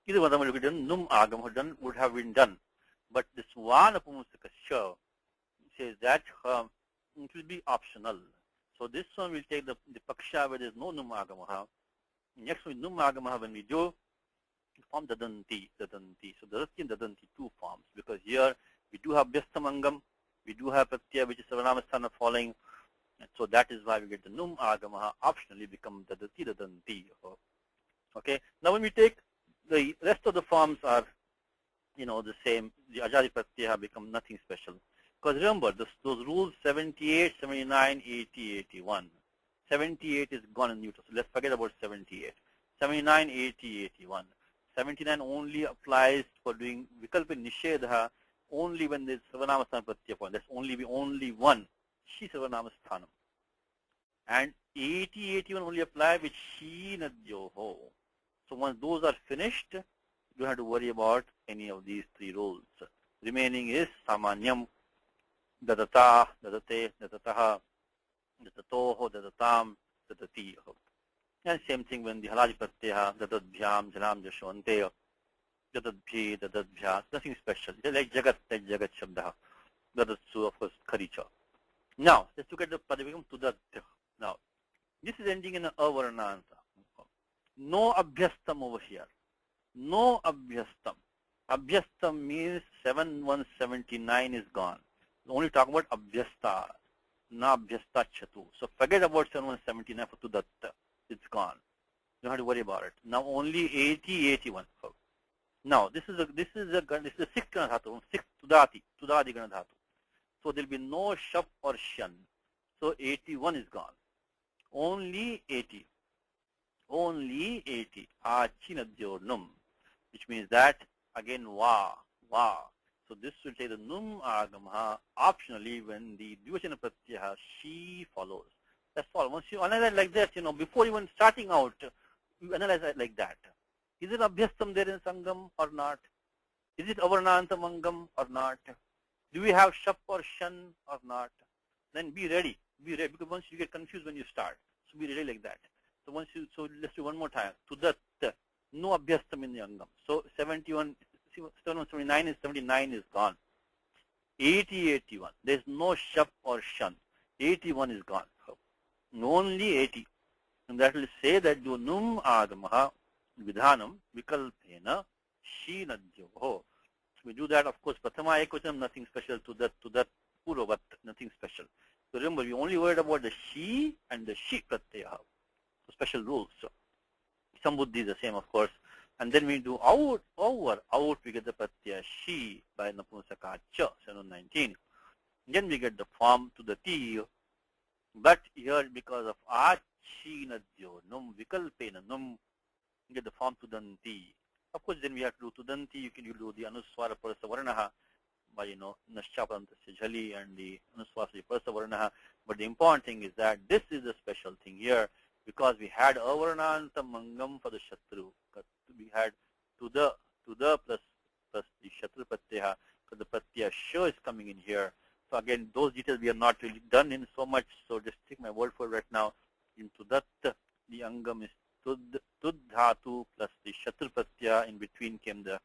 Either one of them would be done. Num agam would have been done. But this one napumsaka sha says that it will be optional. So this one will take the paksha where there is no num agamaha. Next one, num agamaha, when we do, form dadanti. So dadati and dadanti, 2 forms, because here we do have vyastamangam, we do have pratyaya which is sarvanamasthana following, and so that is why we get the num agamaha optionally become dadati, dadanti. Okay. Now when we take the rest of the forms are, the same. The ajadi pratyaya become nothing special. Because remember, those rules 78, 79, 80, 81. 78 is gone in neuter, so let's forget about 78. 79, 80, 81. 79 only applies for doing vikalpa nishedha only when there's sarvanamasthana pratyaya point. That's only one, she sarvanamasthana. And 80, 81 only apply with she nadyoho. So once those are finished, you don't have to worry about any of these 3 rules. Remaining is samanyam, dadata, dadate, dadataha, Dadatoho, dadatam, dadati. And same thing when the halaj pratyaya, dadadbhyam, jalam, jashwante, dadadbhi, dadadbhya, nothing special. Just like jagat shabda. Dadatsu, of course, karicha. Now, let's look at the padavigam tudat. Now, this is ending in an avarnanta. No abhyastam over here. No abhyastam. Abhyastam means 7179 is gone. We only talk about abhyasta. Na abhyasta chatu. So forget about 7179 for tudatta. It's gone. You don't have to worry about it. Now only 80, 81. Now this is a sixth gana dhatu. Sixth tudadi gana dhatu. So there will be no shap or shan. So 81 is gone. Only 80. Only 80. Achinadyornum. Which means that again va. So this will take the num agamaha optionally when the dvivachana pratyaya she follows. That's all. Once you analyze like that, before even starting out, you analyze it like that. Is it abhyastam there in sangam or not? Is it avarnantamangam or not? Do we have shap or shan or not? Then be ready. Because once you get confused when you start. So be ready like that. So let's do one more time. Tudat, no abhyastam in the angam. So 79 is 79 is gone. 80, 81. There is no shap or shan. 81 is gone. Only 80. And that will say that do num agamaha vidhanam vikalpena shinadyoho. We do that, of course, prathama ekvachanam, nothing special. To that puravat, nothing special. So remember, we only worried about the she and the she pratyaya. So special rules. So sambuddhi is the same, of course. And then we do out, we get the pratyaya she by napumsaka cha, 719. Then we get the form to the T. But here, because of achinadyo num vikalpena num, you get the form to danti. Of course, then we have to do tudanti. You do the anuswara parasa varanaha by naschapantasya jhali and the anuswara parasa varanaha. But the important thing is that this is the special thing here because we had avarnanta mangam for the shatru. We had to the plus the shatru pratyaya. So the pratyaya sha is coming in here. So again, those details we are not really done in so much. So just take my word for it right now. In tudat, the angam is tud dhatu plus the shatru pratyaya. In between came the,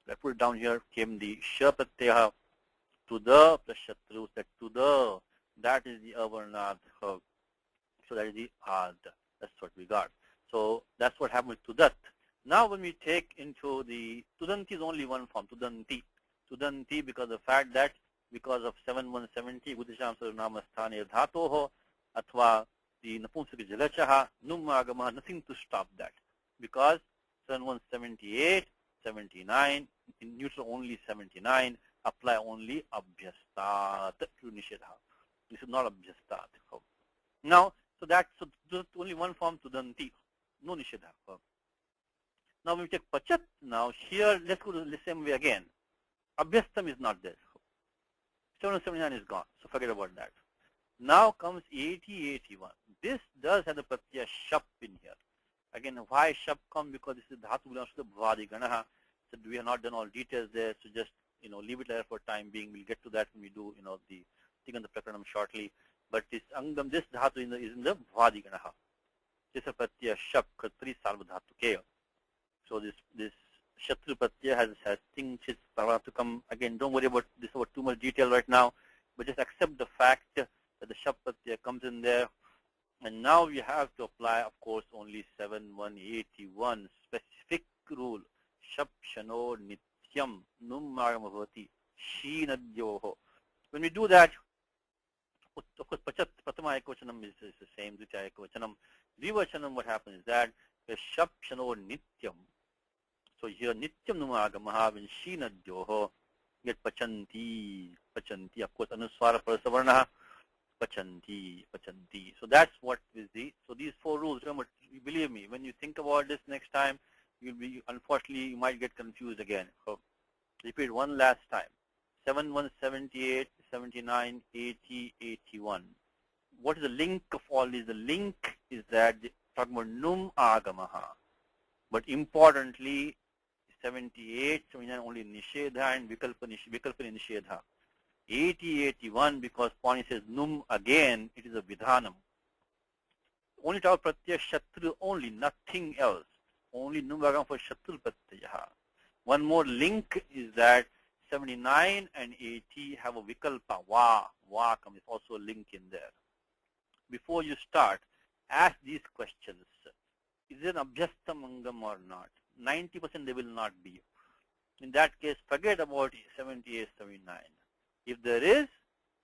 I put it down here, came the sha pratyaya. Tuda plus shatru, that tuda, that is the avarnad. So that is the ad. That's what we got. So that's what happened with tudat. Now when we take into the, tudanti is only one form, tudanti. Tudanti because of the fact that because of 7170, Buddhisham Sarvanamasthane Dhatoho, Athva, the Napumsaka Jalachaha, Num Agama, nothing to stop that. Because 7178, 79, in neutral only 79, apply only Abhyastat to Nishedha. This is not Abhyastat. Now, so that's only one form Tudanti, no Nishedha. Now when we take Pachat, now here, let's go to the same way again. Abhyastam is not there. 779 is gone, so forget about that. Now comes 80, 81. This does have the pratyaya shap in here. Again, why shap come? Because this is dhatu belongs to the bhavadi ganaha. So we have not done all details there, so just leave it there for time being. We'll get to that when we do the thing on the prakaranam shortly. But this angam, this dhatu is in the bhavadi ganaha. This is a pratyaya shap, katri sarva dhatu ke. So this Shatru Pratyaya has things which are to come. Again, don't worry about this about too much detail right now, but just accept the fact that the Shap Pratyaya comes in there. And now we have to apply, of course, only 7181 specific rule. Shap Shano Nityam Num Maramavati Shinadyoho. When we do that, of course, Pachat Pratama Ekvachanam is the same, Dvitiya Ekvachanam. Dvivachanam, what happens is that the Shap Shano Nityam. So here Nityam Numagamaha when Shinadyoho get Pachanti. Of course, Anuswara Parasavarnaha, Pachanti. So that's what is so these four rules, remember, believe me, when you think about this next time, unfortunately, you might get confused again. So repeat one last time. 7178, 79, 80, 81. What is the link of all these? The link is that talking about Num Agamaha. But importantly, 78, 79 only Nishedha and Vikalpa Nishedha. 80, 81, because Pani says num again, it is a vidhanam. Only talk pratyaya shatru only, nothing else. Only num agam for shatru pratyaya. One more link is that 79 and 80 have a vikalpa, va comes, also a link in there. Before you start, ask these questions. Is it an abhyastam angam or not? 90% they will not be. In that case, forget about 78, 79. If there is,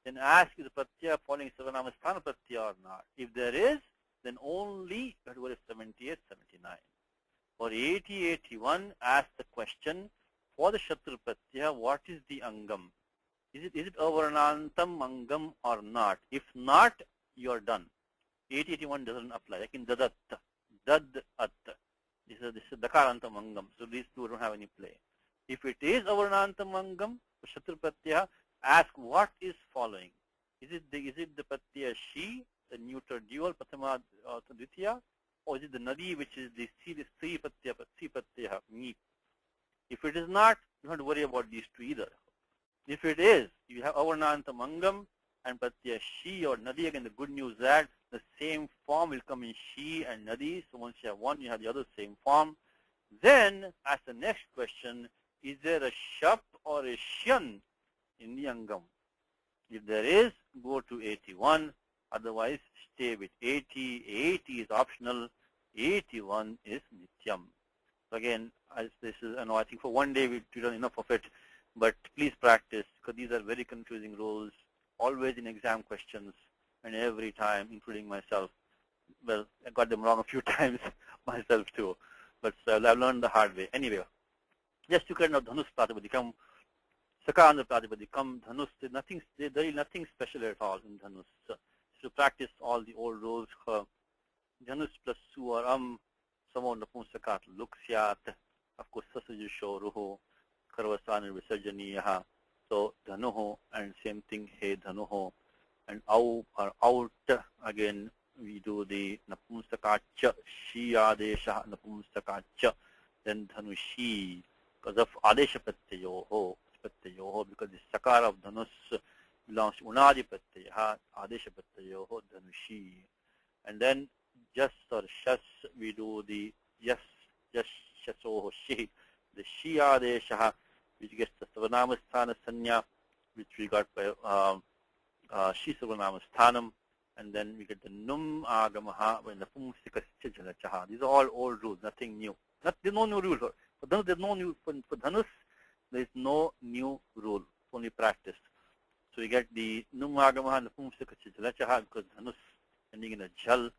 then ask is the pratyaya following Sarvanama Sthana pratyaya or not. If there is, then only that was 78, 79. For 80, 81, ask the question, for the Shatru pratyaya, what is the angam? Is it avarnantam angam or not? If not, you are done. 80, 81 doesn't apply. Like in dadat, dad at. This is dakarantam angam. So these two don't have any play. If it is avarnantam angam, Shatru pratyaya, ask what is following. Is it the pratyaya she, the neuter dual, prathama dvitiya, or is it the nadi, which is the three pratyaya, me? If it is not, you don't have to worry about these two either. If it is, you have avarnantam angam and pratyaya she or nadi. Again, the good news is that the same form will come in she and nadi. So once you have one, you have the other same form. Then ask the next question, is there a shap or a shyan in the angam? If there is, go to 81. Otherwise, stay with 80. 80 is optional. 81 is nityam. So again, this is, I think for one day we've done enough of it, but please practice, because these are very confusing rules, always in exam questions, and every time, including myself. Well, I got them wrong a few times myself too, but I've learned the hard way. Anyway, just to kind of dhanus pratipadikam, sakandra pratipadikam, dhanus, there is nothing special at all in dhanus. So practice all the old rules. Dhanus plus su or samo napunsakat luksyat. Of course, sasajusho ruho, karvasana visarjaniyaha. So dhanuho, and same thing, he dhanuho. And au or out, again, we do the napunsakacha, shi adesha napunsakacha, then dhanushi, because of adesha pratyayoho, because the sakara of dhanus belongs to unadi pratyayaha, adesha pratyayoho, dhanushi. And then jas or shas, we do the yes shasoho shi, the shi adesha, which gets the savanama sthana sanya, which we got by shi savanama sthanam, and then we get the num agamaha when the pumsikascha jalachaha. These are all old rules, nothing new. There's no new rule. For dhanus, there's no new, for dhanus, there is no new rule, only practice. So you get the num agamaha and the pumsikascha jalachaha, because dhanus ending in a jal,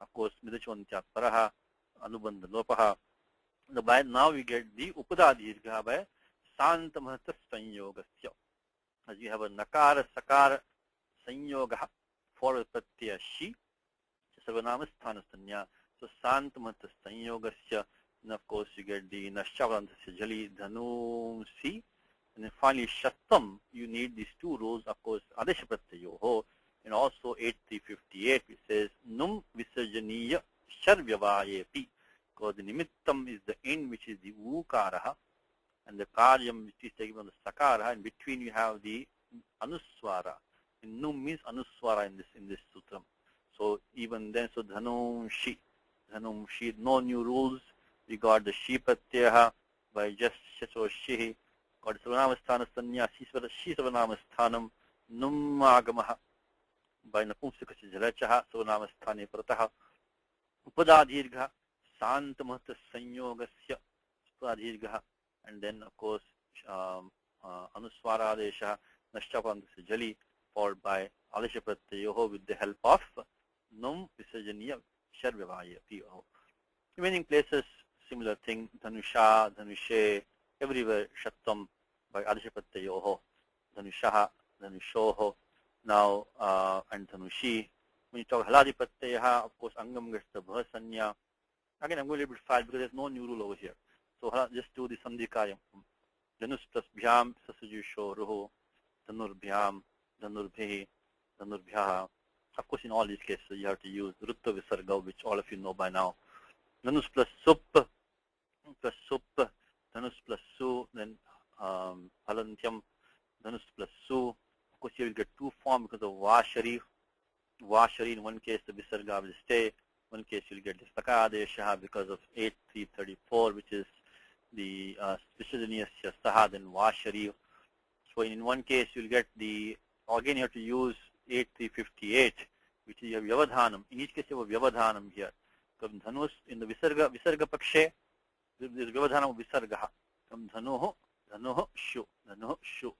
of course, midachvantyat paraha, anubandha lopaha. Now we get the upada dirgha by santamahata sanyogasya. As you have a nakara sakara sanyogaha for pratyaya shi, sarvanama sthana sanya. So santamahata sanyogasya, and of course you get the nashchavantasya jali dhanu si. And then finally shattam, you need these two rules, of course, adesha pratyayoho. And also 8358, which says num visarjaniya sharvyavayepi, because the nimittam is the end, which is the ukaraha, and the karyam, which is taken from the sakara. In between you have the anuswara. And num means anuswara in this sutram. So even then, so dhanum shi, no new rules. We got the shi pratyaha by just shaso shihi. Got the savanama sthana sanya, shi savanama sthanam, num agamaha by napumsakacha jalachaha, savanama sthane prataha, upada dirgha, santamahata sanyogasya, upada dirgha, and then of course anuswara adesha, nashchapantasya jali, followed by adesha pratyayoho with the help of num visarjaniya sharvyavayepi. Remaining places, similar thing, dhanusha, dhanushe, everywhere shattam by adesha pratyayoho, dhanushaha, dhanushoho. Now, and dhanushi. When you talk haladi pratyayaha, of course, angam gets the bhasanya. Again, I'm going a little bit fast because there's no new rule over here. So just do the sandhikayam. Dhanus plus bhyam, sasajusho, ruho, dhanur bhyam, dhanur bhi, dhanur bhyaha. Of course, in all these cases, you have to use rutta visarga, which all of you know by now. Dhanus plus sup, dhanus plus su, then halantyam, dhanus plus su. Of course, you will get two forms because of Vashari. Vashari, in one case, the Visarga will stay. In one case, you'll get the Sakadesha because of 8334, which is the Vishajaniasya Saha, then Vashari. So in one case, you'll get the, again, you have to use 8358, which is your Vyavadhanam. In each case, you have a Vyavadhanam here. Dhanus, in the Visarga Pakshe, there is Vyavadhanam of Visargaha. Dhanuhu, Shu, Dhanuhu, Shu.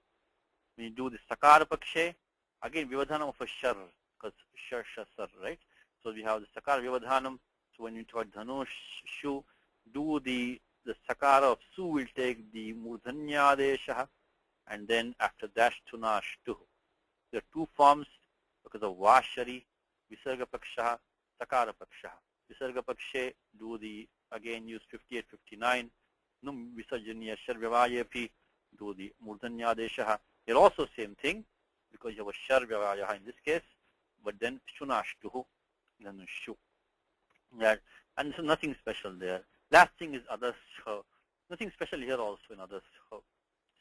When you do the Sakara Pakshe, again, Vyavadhanam of a Shar, because Shar, Shasar, right? So we have the Sakara Vyavadhanam. So when you talk Dhanu, Shu, do the Sakara of Su will take the Murdhanyadesha, and then after that, Tuna, Shtu. There are two forms because of Vashari, Visarga Paksha, Sakara Paksha. Visarga Pakshe, do the, again, use 58, 59. Num Visarjanya Sharvyavayapi, do the Murdhanyadesha. Here also same thing, because you have a Sharvyavayaha in this case, but then Shunashtuhu, then Shu. That, and so nothing special there. Last thing is others. Nothing special here also in others.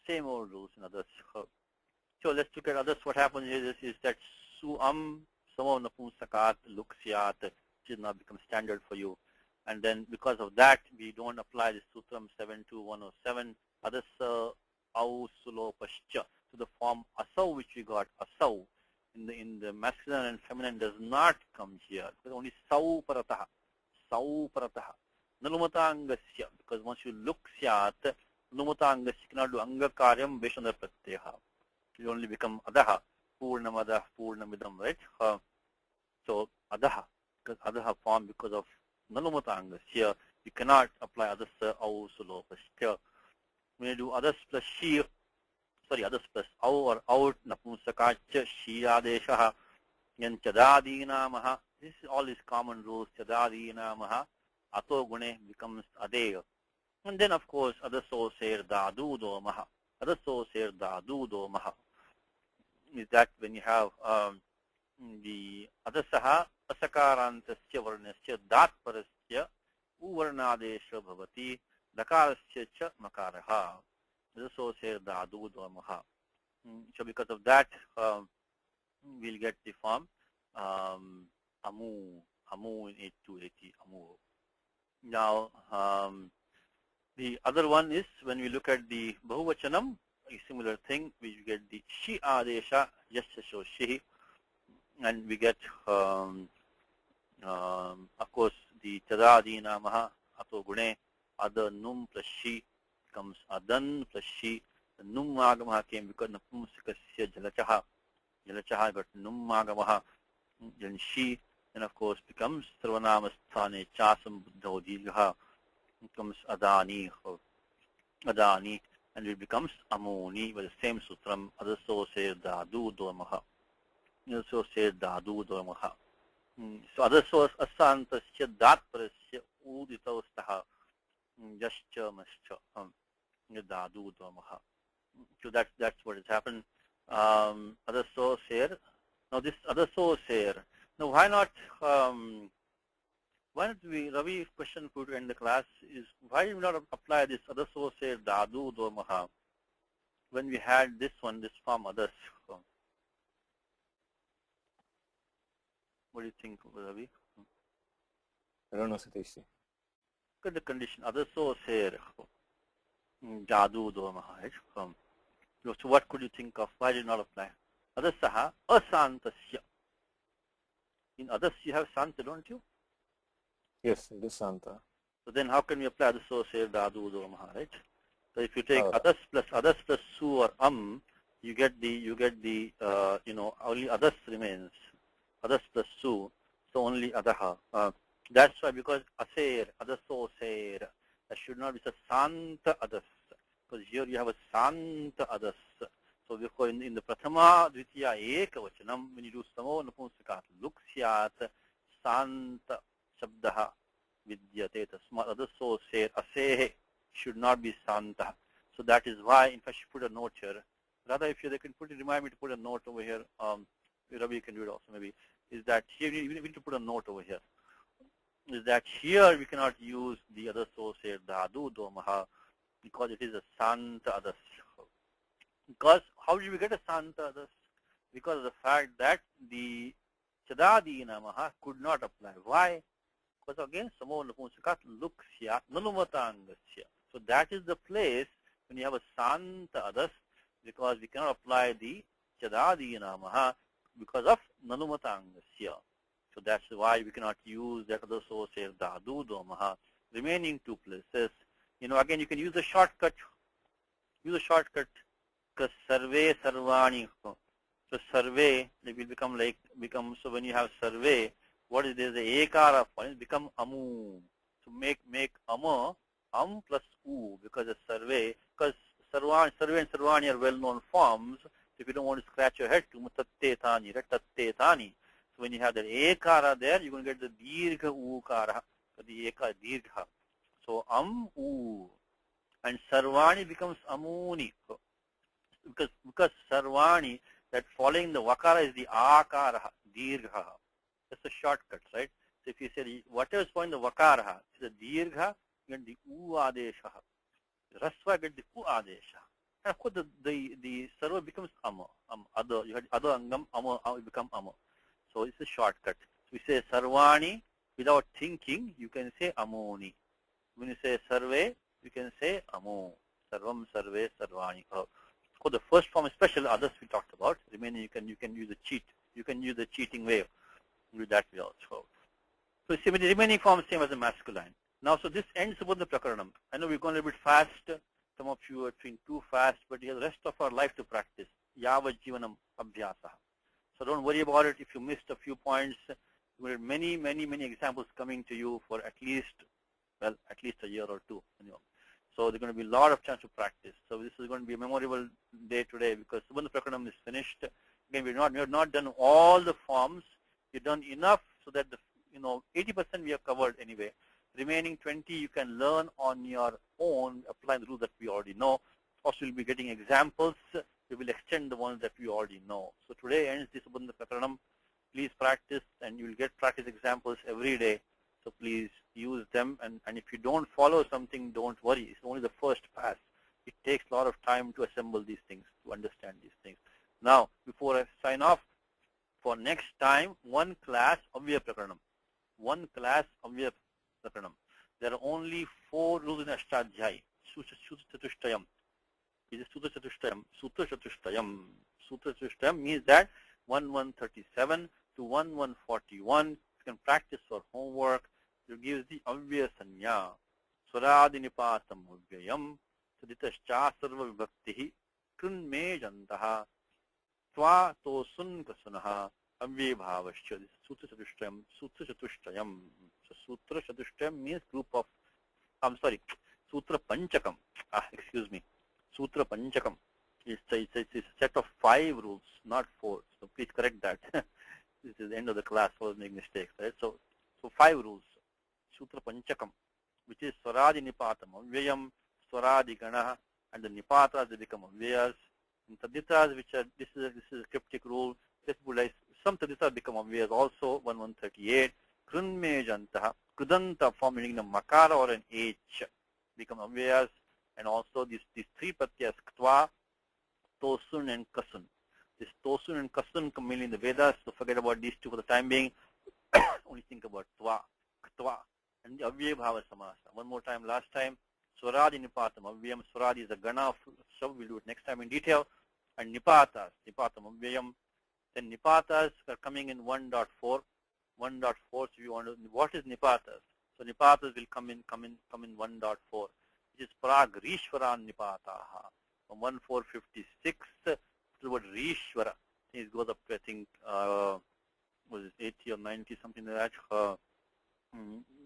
Same old rules in others. So let's look at others. What happens is that Suam, Samo Napunsakat, Luksyat, which is now become standard for you. And then because of that, we don't apply the Sutram 72107, others Au Sulopascha, to the form Asau, which we got Asau. In the masculine and feminine does not come here. Because only Sau Parataha. Sau Parataha. Nalumatangasya, because once you look syat, Nalumatangasya cannot do Anga Karyam Veshana Pratyaha. You only become Adaha, Purnamadah, Purnamidam, right? So Adaha, because Adaha form because of Nalumatangasya, you cannot apply Adasa Au Sulopasya. When you do Adas plus Shi, sorry, Adas plus Au or Out, Napunsakacha, Shiyadeshaha, and Chadadinamaha. This is all these common rules. Chadadinamaha, Ato Gune becomes Adeya. And then, of course, Adaso Ser Dadu Domaha. Adaso Ser Dadu Domaha. Is that when you have the Adasaha, Asakarantasya Varnasya, Dat Parasya, Uvarnadesha Bhavati, Dakarasya Cha Makaraha. Adaso Ser Dadu Domaha. So because of that, we'll get the form Amu in 8280, Amu. Now, the other one is when we look at the Bahuvachanam, a similar thing, we get the Shi Adesha, Yasya Shihi, and we get, of course, the Chadadina Maha, Ato Gune, Ada Num plus Shi becomes Adan plus Shi. The Num Magamaha came because Napumsikasya Jalachaha. Jalachaha got Num Magamaha, then Shi, and of course becomes Sarvanamasthane Chasam Buddho Dilgaha, becomes Adani, and it becomes Amoni with the same sutram, Adaso Ser Dadu Dormaha. Also Ser Dadu Dormaha. So Adaso Asantasya Dat Parasya Uditostaha Jascha Mascha Dadu Dormaha. So that's what has happened. Adaso Ser. Now this Adaso Ser. Now why not we, Ravi's question put in the class is, why do we not apply this Adaso Ser Dadu Domaha when we had this one, this form Adas? What do you think, Ravi? I don't know, Satish. Look at the condition, Adaso Ser Dadu Domaha, right? So what could you think of? Why did you not apply? Adasaha Asantasya. In Adas you have Santa, don't you? Yes, it is Santa. So then how can we apply the so say Dadu Domaha, right? So if you take Adas plus Su or you get the only Adas remains. Adas plus Su, so only Adaha. That's why, because Aser, Adaso Ser, that should not be a Santa Adas. Because here you have a Santa Adas. So therefore in the Prathama, Dvitiya, Ekavachanam, when you do Samo Napunsakat, Luksyat, Santa Shabdaha Vidyate, Tasmat Adaso Ser, Asehe should not be Santa. So that is why, in fact, you put a note here. Rather, if they can remind me to put a note over here, Ravi can do it also maybe, is that here we need to put a note over here. Is that here we cannot use the other source here, Dadu Domaha, because it is a Santa Adas. Because how do we get a Santa Adas? because of the fact that the chadadi namaha could not apply. Why? Because again, samo napunsakat luksya nanumatangasya. So that is the place when you have a santa adas, because we cannot apply the chadadi namaha because of nanumatangasya. So that's why we cannot use that other source as dadu domaha. Remaining two places, again you can use a shortcut. Use a shortcut because survey sarvani. So survey will become so when you have survey, what is there? The ekara form become amu. So make ama plus u because the survey, because survey and sarvani are well known forms. So if you don't want to scratch your head too much, tatte thani, right? Tatte thani. So when you have the ekara there, you're going to get the dirgha ukara, the ekara dirgha. So u and sarvani becomes amuni because sarvani, that following the vakara is the akara, dirgha. That's a shortcut, right? So if you say whatever is following the vakara, it's the dirgha, you get the u adesha. Rasva get the u adesha. And of course the sarva becomes amma. Other, you had other angam, amma, it become amma. So it's a shortcut. So we say sarvani without thinking, you can say amoni. When you say survey, you can say amo. Sarvam, survey, sarvani. So the first form is special, others we talked about. Remaining you can use the cheat. You can use the cheating way. With that way also. So the remaining form is same as the masculine. Now, so this ends about the prakaranam. I know we've gone a little bit fast. Some of you are being too fast, but we have the rest of our life to practice. Yava jivanam abhyasa. So don't worry about it. If you missed a few points, there are many examples coming to you for at least a year or two. So there's going to be a lot of chance to practice. So this is going to be a memorable day today because Subandha Prakaranam is finished. Again, we have not done all the forms. We've done enough so that 80% we have covered anyway. Remaining 20 you can learn on your own, applying the rules that we already know. Also, you'll be getting examples. We will extend the ones that we already know. So today ends this Subandha Prakaranam. Please practice, and you will get practice examples every day. So please use them, and if you don't follow something, don't worry. It's only the first pass. It takes a lot of time to assemble these things, to understand these things. Now, before I sign off, for next time, one class Avya Prakaranam. One class Avya Prakaranam. There are only 4 rules in Ashtadhyay. Sutra Chatushtayam. It is Sutra Chatushtayam. Sutra Chatushtayam. Sutra Chatushtayam means that 1137 to 1141. You can practice for homework. It gives the Avya Sanya. Swaradinipatam Avyayam. Saditascha Sarva Vibhaktihi. Krunme Jantaha. Tva Tosun Kasunaha. Avya Bhavasya. This is Sutra Chatushtayam. Sutra Chatushtayam. So Sutra Chatushtayam means group of, Sutra Panchakam. Excuse me. Sutra Panchakam. It's a set of 5 rules, not 4. So please correct that. This is the end of the class. I was making mistakes, right? So 5 rules. Sutra Panchakam, which is Swaradi Nipatam, Avyayam, Swaradi Ganaha, and the Nipatas, they become Avyayas. And Taditas, which are, this is a cryptic rule. Some Taditas become Avyayas also, 1138. Krunme Jantaha, Krudanta form meaning a Makara or an H become Avyayas. And also these 3 pratyas, Ktva, Tosun, and Kasun. This Tosun and Kasun come mainly in the Vedas, so forget about these 2 for the time being. Only think about Tva, Ktva, and the Avyaya Bhava Samasa. One more time, last time, Swaradi Nipatam. Avyayam Swaradi is a Gana of Shav. We'll do it next time in detail. And Nipatas, Nipatam Avyayam. Then Nipatas are coming in 1.4. 1.4, so you want to, what is Nipatas? So Nipatas will come in 1.4. Which is Prag Rishwaran Nipataha. From 1456 to the word Rishwara. It goes up to, I think, was it 80 or 90, something like that,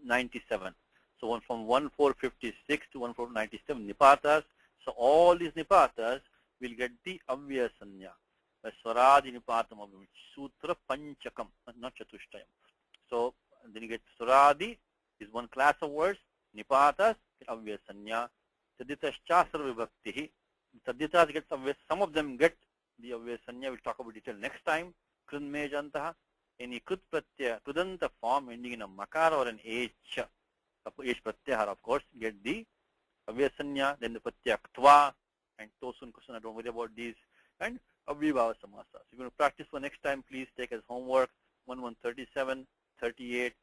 97. So from 1456 to 1497 Nipatas. So all these Nipatas will get the Avya Sanya. Swaradi Nipatam Avyam, Sutra Panchakam, not Chatushtayam. So then you get Swaradi is one class of words. Nipatas, Avya Sanya. Taditascha Sarva Vibhaktihi. Taditas get some of them get the Avya Sanya. We'll talk about detail next time. Krunme Jantaha. Any Krut Pratyaya, Krudanta form ending in a Makara or an H. H Pratyahara, of course, get the Avya Sanya. Then the Pratyaya Ktva and Tosun Kusuna. Don't worry about these. And Avyabhava samasa. So you're going to practice for next time. Please take as homework 1137, 38,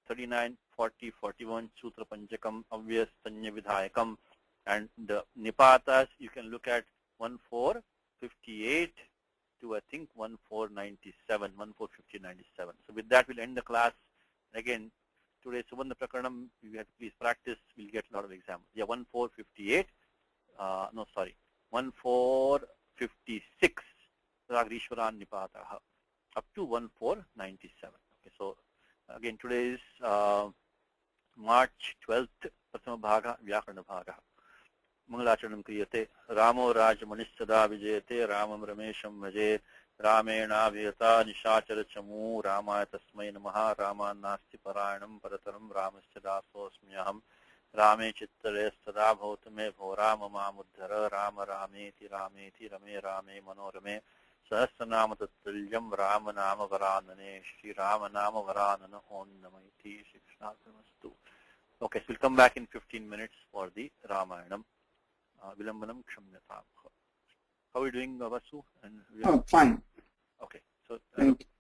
39, 40, 41, Sutra Panchakam, Avyas, Sanya Vidhayakam, and the Nipatas you can look at 1458 to I think 1497, 145097. So with that we'll end the class. Again, today Subandha Prakaranam, you have to please practice, we'll get a lot of examples. Yeah, 1458, no sorry, 1456, Ragrishwaran Nipataha, up to 1497. Okay, so again today is March 12th, Prathama Bhaga, Vyakarana Bhaga. Mangalacharanam kriyate, Ramo Rajamanistada vijayate, Ramam Ramesham vaje, Ramena Vyata Nishachara Chamu, Ramaya Tasmai Namaha, Rama Nasti Parayanam Parataram, Ramasya Dasosmyaham, Rame Chittare Sada Bhautame Bho Rama Mamuddhara, Rama Rameti Rameti Rame Rame Manorame, Sahasranama Tattalyam, Rama Nama Varanane, Shri Rama Nama Varanana, Om Namaiti, Shri Krishna Pramastu. Okay, so we'll come back in 15 minutes for the Ramayanam. Vilambanam Kshamyatam. How are you doing, Vasu? Oh, fine. Okay, so thank you.